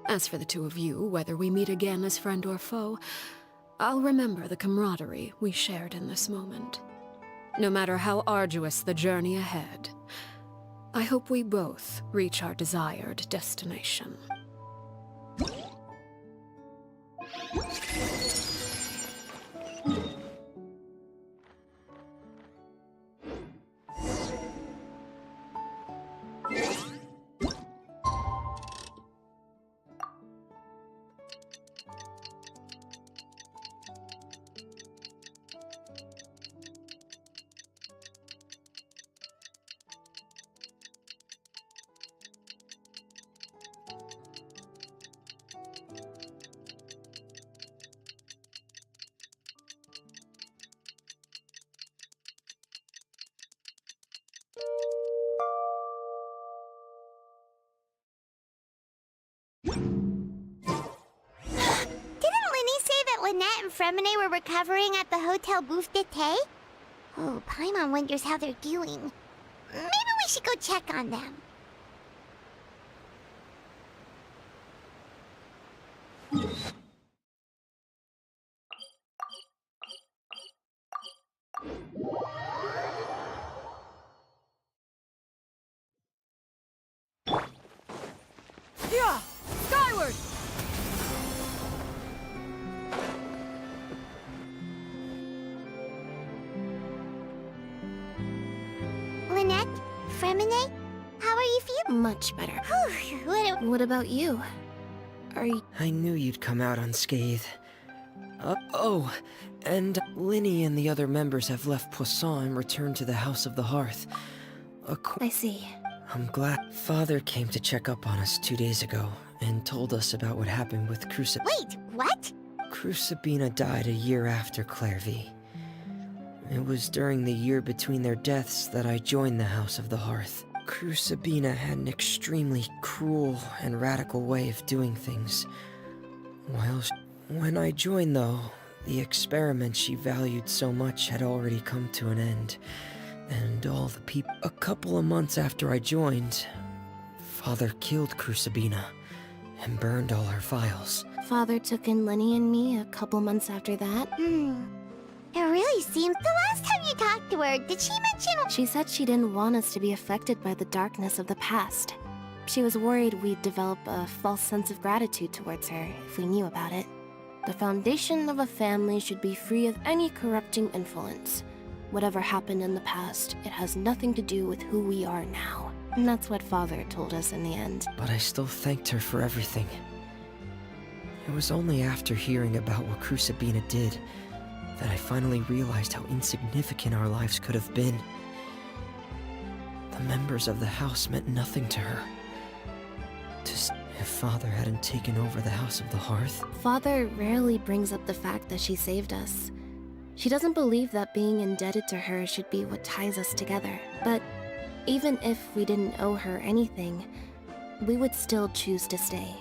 As for the two of you, whether we meet again as friend or foe, I'll remember the camaraderie we shared in this moment. No matter how arduous the journey ahead, I hope we both reach our desired destination. Lynette and Fremine were recovering at the Hotel Bouffe d'été? Oh, Paimon wonders how they're doing. Maybe we should go check on them. Yeah! Skyward! Lynette? Fremine? How are you feeling? Much better. Whew, What about you? Are you... I knew you'd come out unscathed. Oh, and Linny and the other members have left Poisson and returned to the House of the Hearth. I see. I'm glad Father came to check up on us 2 days ago and told us about what happened with Wait, what? Crucibina died a year after Clairvy. It was during the year between their deaths that I joined the House of the Hearth. Crucibina had an extremely cruel and radical way of doing things. When I joined, though, the experiment she valued so much had already come to an end, and all the people... A couple of months after I joined, Father killed Crucibina and burned all her files. Father took in Lenny and me a couple months after that. It really seems... The last time you talked to her, did she mention... She said she didn't want us to be affected by the darkness of the past. She was worried we'd develop a false sense of gratitude towards her if we knew about it. The foundation of a family should be free of any corrupting influence. Whatever happened in the past, it has nothing to do with who we are now. And that's what Father told us in the end. But I still thanked her for everything. It was only after hearing about what Crucibina did that I finally realized how insignificant our lives could have been. The members of the house meant nothing to her. If Father hadn't taken over the House of the Hearth... Father rarely brings up the fact that she saved us. She doesn't believe that being indebted to her should be what ties us together. But even if we didn't owe her anything, we would still choose to stay.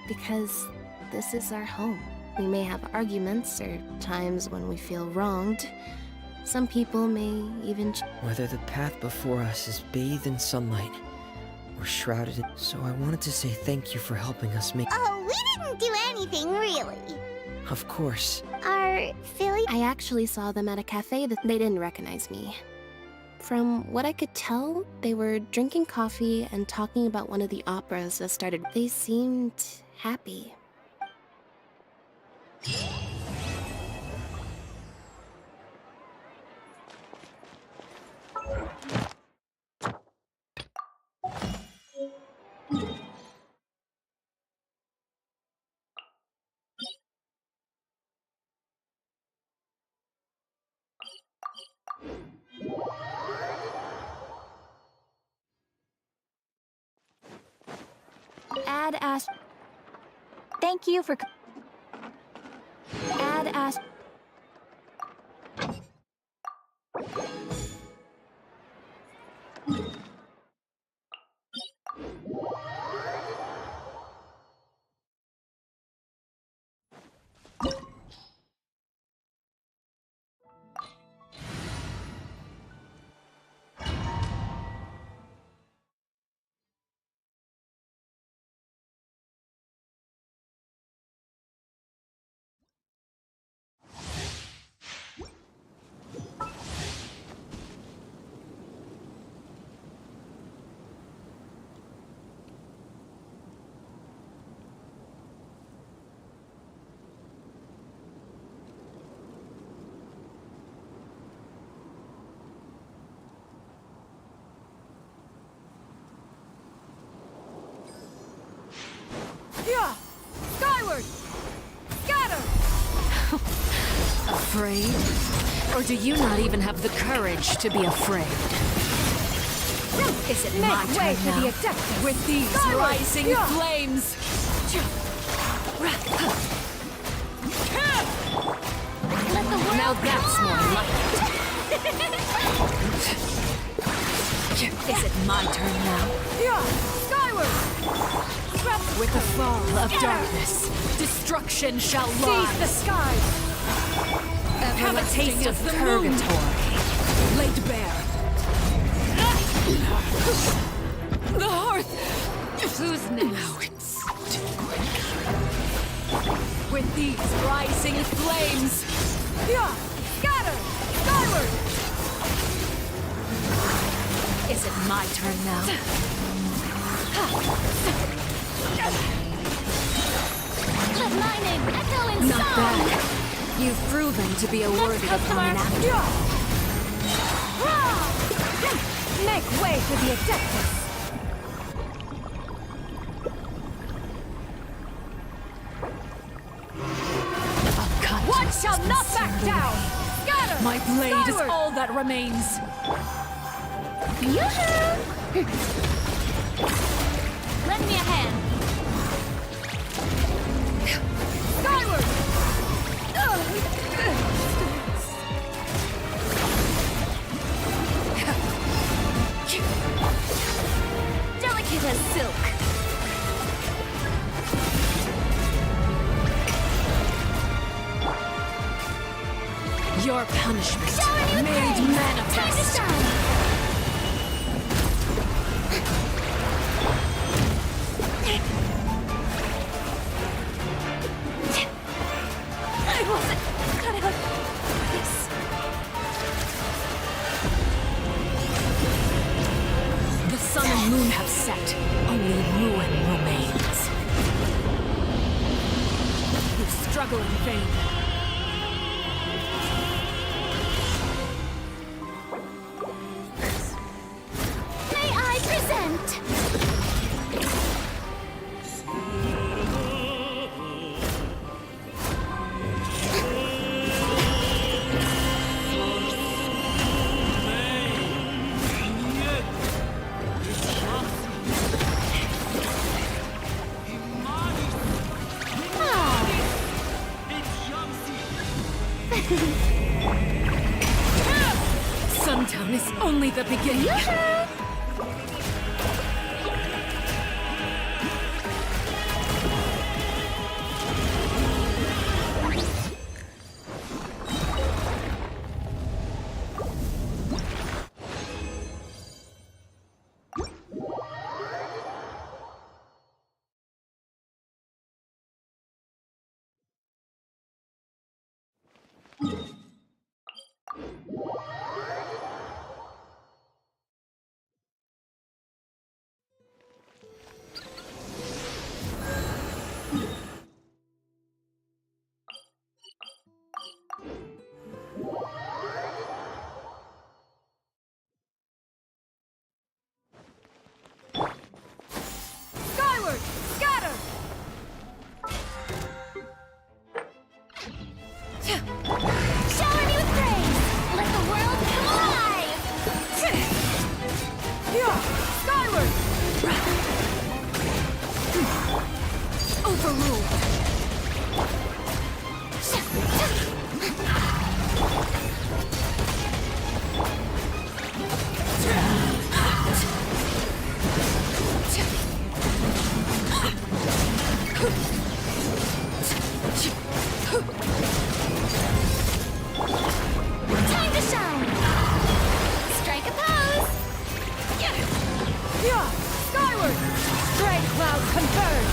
Because this is our home. We may have arguments or times when we feel wronged. Some people may even... Whether the path before us is bathed in sunlight or shrouded in... So I wanted to say thank you for helping us make... Oh, we didn't do anything, really. Of course. Are Philly... I actually saw them at a cafe that they didn't recognize me. From what I could tell, they were drinking coffee and talking about one of the operas that started. They seemed happy. Ad Ash. Thank you for. Ad Ash. Skyward! Scatter! Afraid? Or do you not even have the courage to be afraid? Is it my Make way turn for now? the Adeptus! With these Skyward! rising Yeah. flames! Let the world Now that's more like it. Is it my turn now? Skyward! With the fall of darkness, destruction shall Seize lie. the skies! Have a taste of the purgatory. Laid bare. The hearth! Who's next? Now it's too quick. With these rising flames! Scatter! Skyward! Is it my turn now? Let my name echo in Not song! bad. You've proven to be a worthy opponent after all. Make way for the Adeptus! I'll cut One shall not back absurdly. down! Scatter! My blade is Skyward! all that remains. Yoo-hoo! Lend me a hand. Skyward! Delicate as silk. Your punishment made manifest. I wasn't cut out for this. The sun and moon have set. Only ruin remains. You struggle in vain. May I present? Suntown is only the beginning. Skyward! Scatter! Shower me with praise! Let the world come alive! Skyward! Overruled. Time to shine! Strike a pose! Skyward! Stray cloud converge!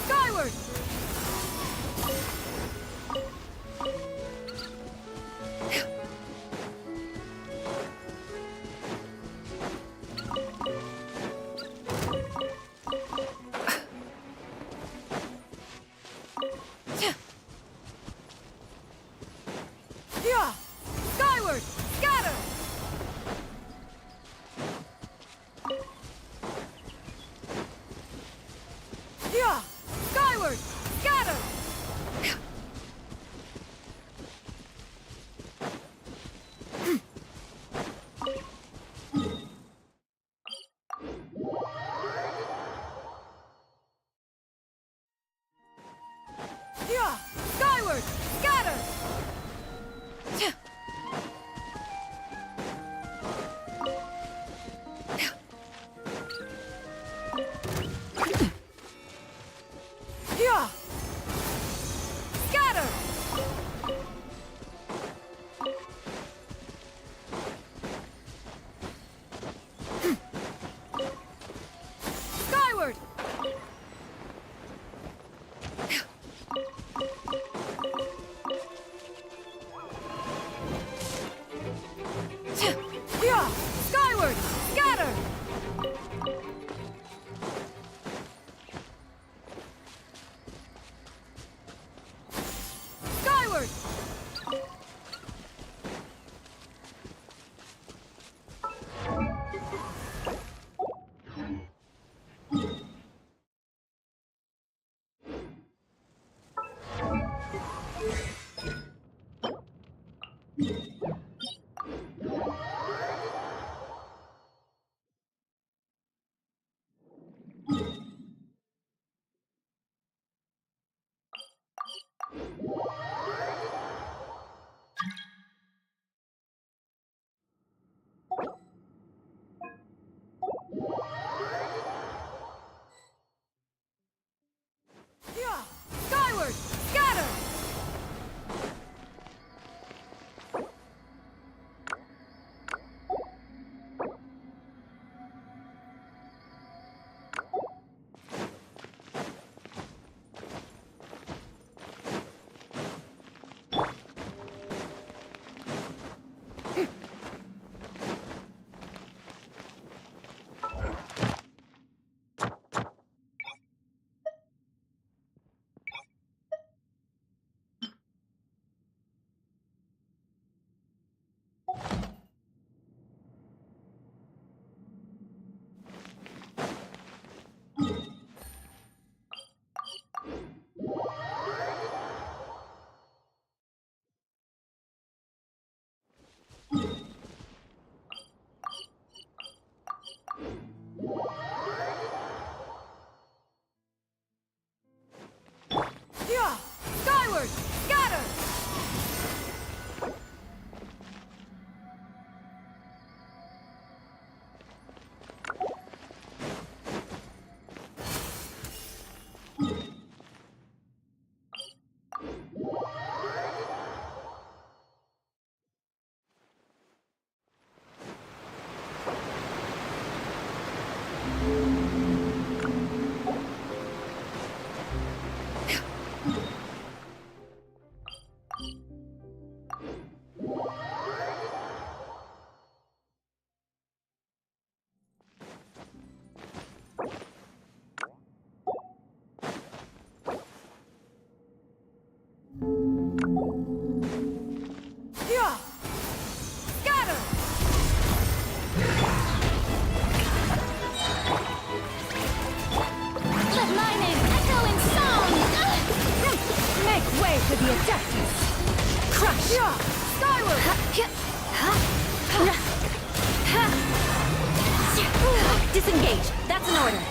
Skyward! Skyward! Scatter! Skyward! Scatter! Scatter! Let my name echo in song! Make way for the Adeptus! Crush! Skyward! Disengage. That's an order.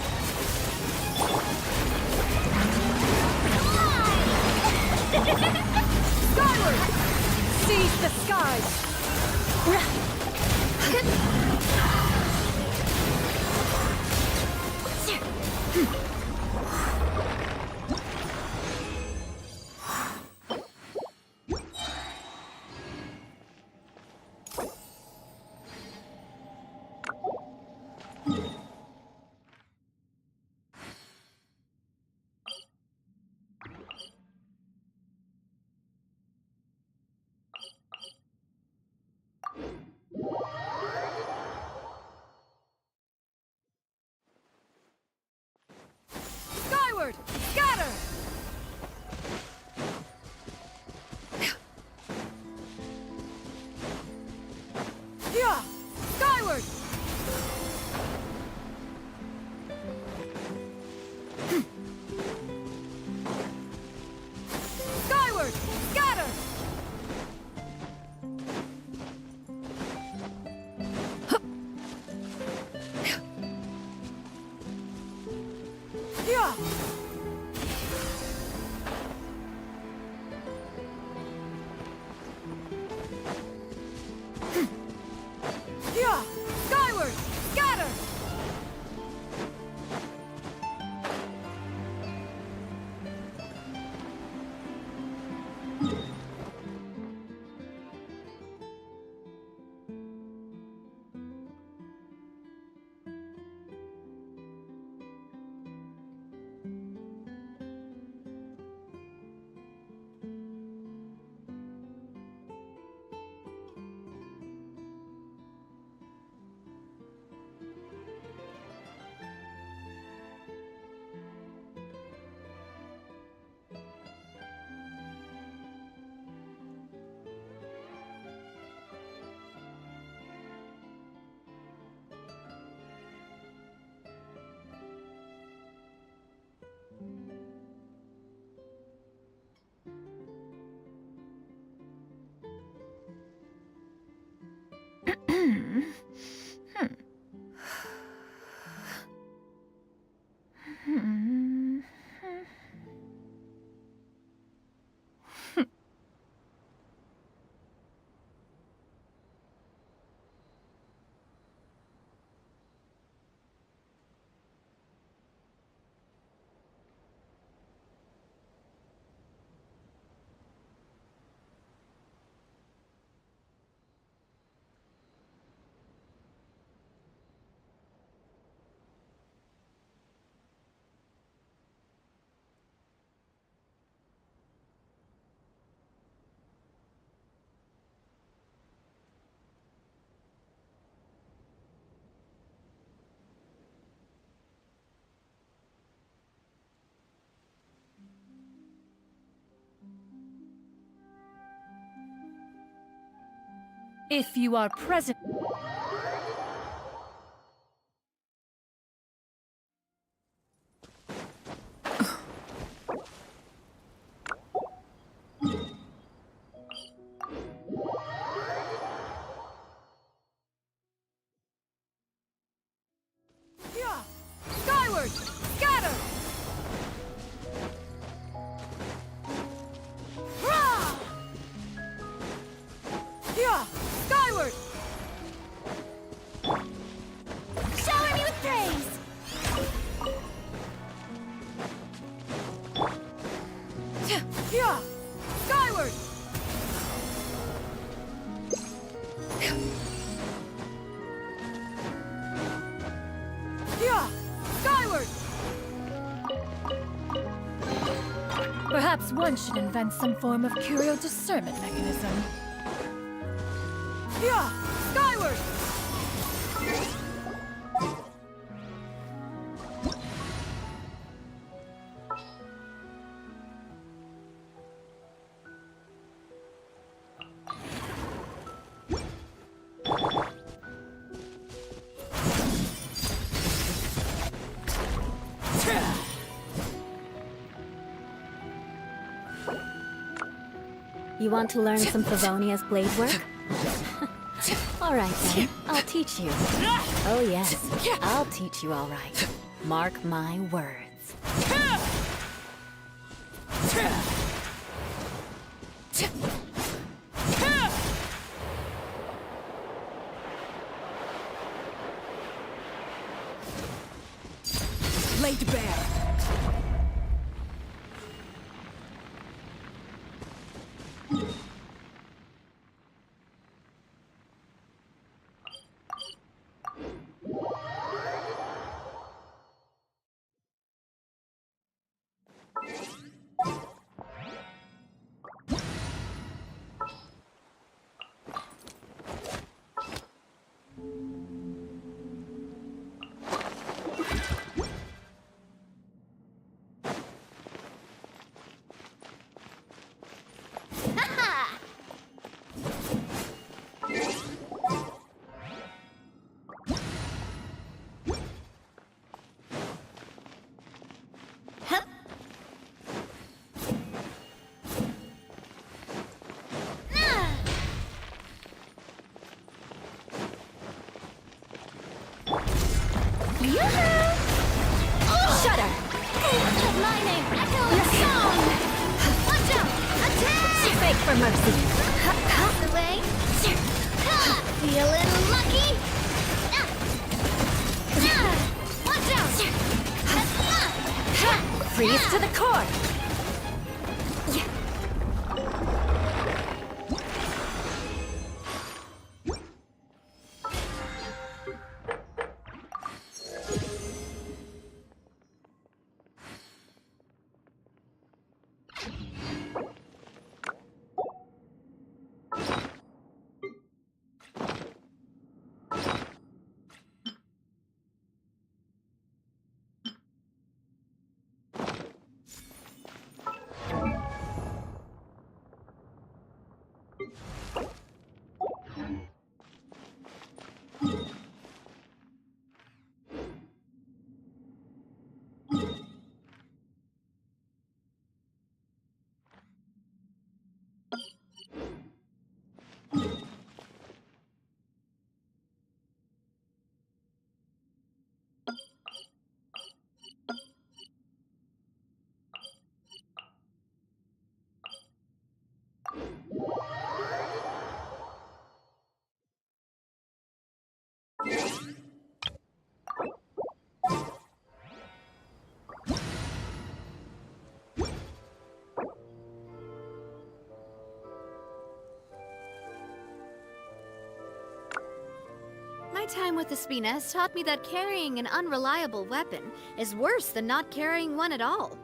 Skyward! Seize the skies! Skyward! Scatter! Skyward! Skyward! Scatter! Skyward! Scatter! If you are present... Skyward! Scatter! Rah! Yeah! Skyward! Shower me with praise! Yeah! Skyward! Yeah! Skyward! Perhaps one should invent some form of curio discernment mechanism. Yeah! Skyward! You want to learn some Favonia's blade work? All right then, I'll teach you. Oh yes, I'll teach you all right. Mark my words. Laid bare. Shudder! My name, echo your song! Watch out! Attack! Beg for mercy. Out the way! Feeling lucky? Watch out! Freeze to the core. My time with the Spina has taught me that carrying an unreliable weapon is worse than not carrying one at all.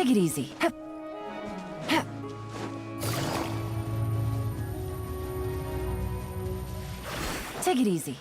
Take it easy. Take it easy.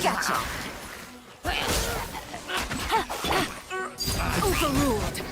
Gotcha. Overruled.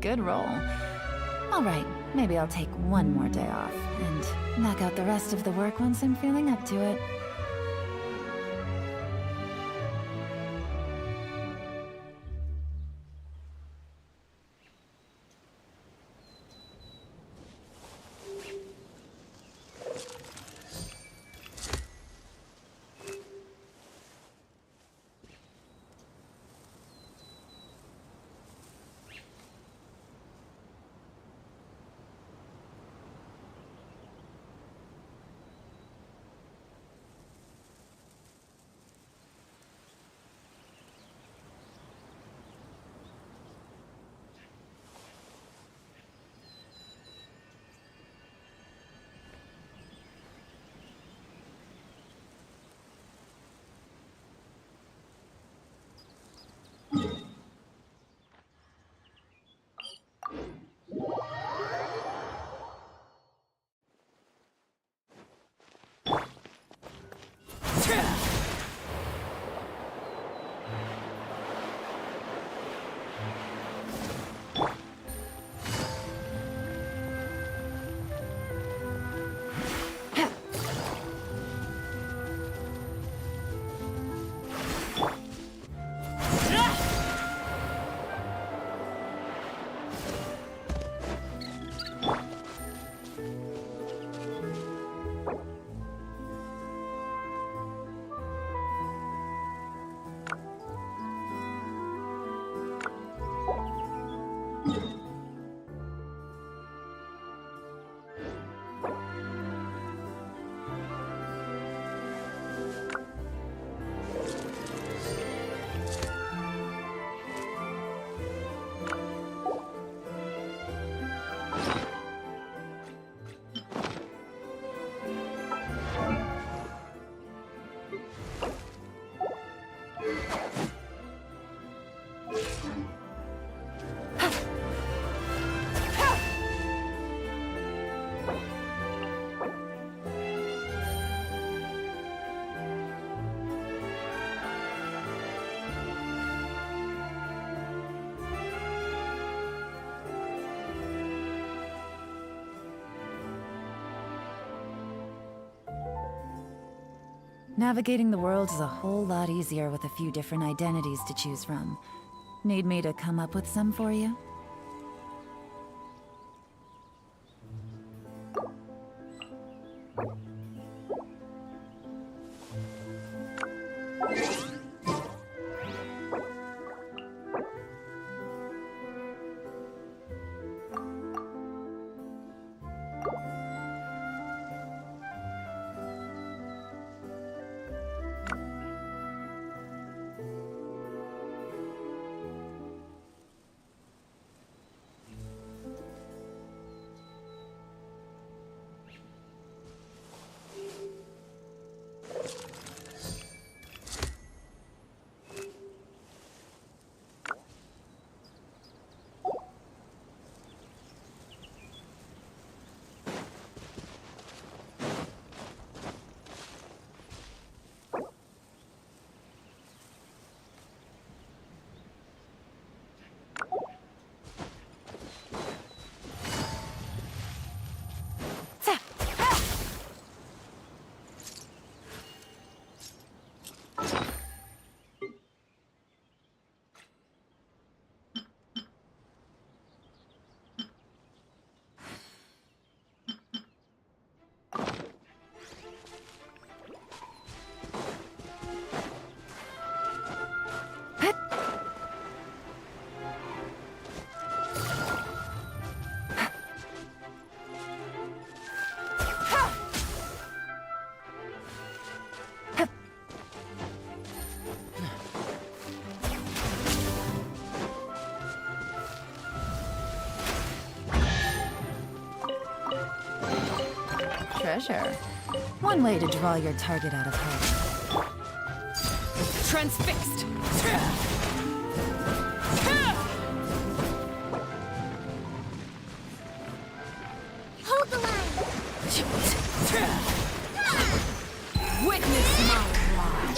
Good roll. All right, maybe I'll take one more day off and knock out the rest of the work once I'm feeling up to it. Navigating the world is a whole lot easier with a few different identities to choose from. Need me to come up with some for you? Treasure. One way to draw your target out of hope. Transfixed! Hold the line! Witness my wrath!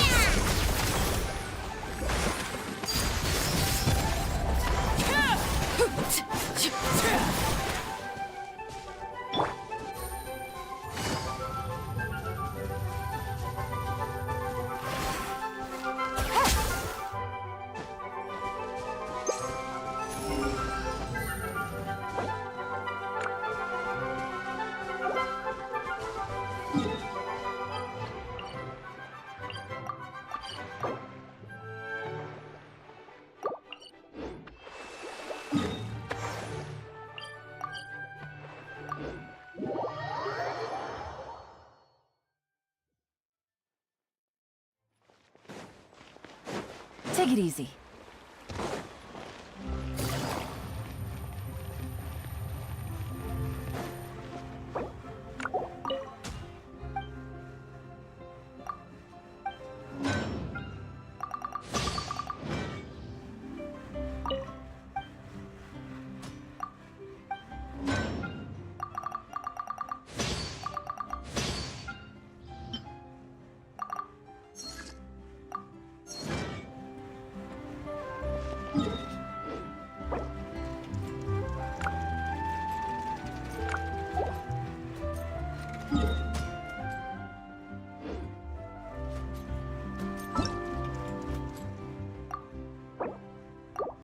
Take it easy.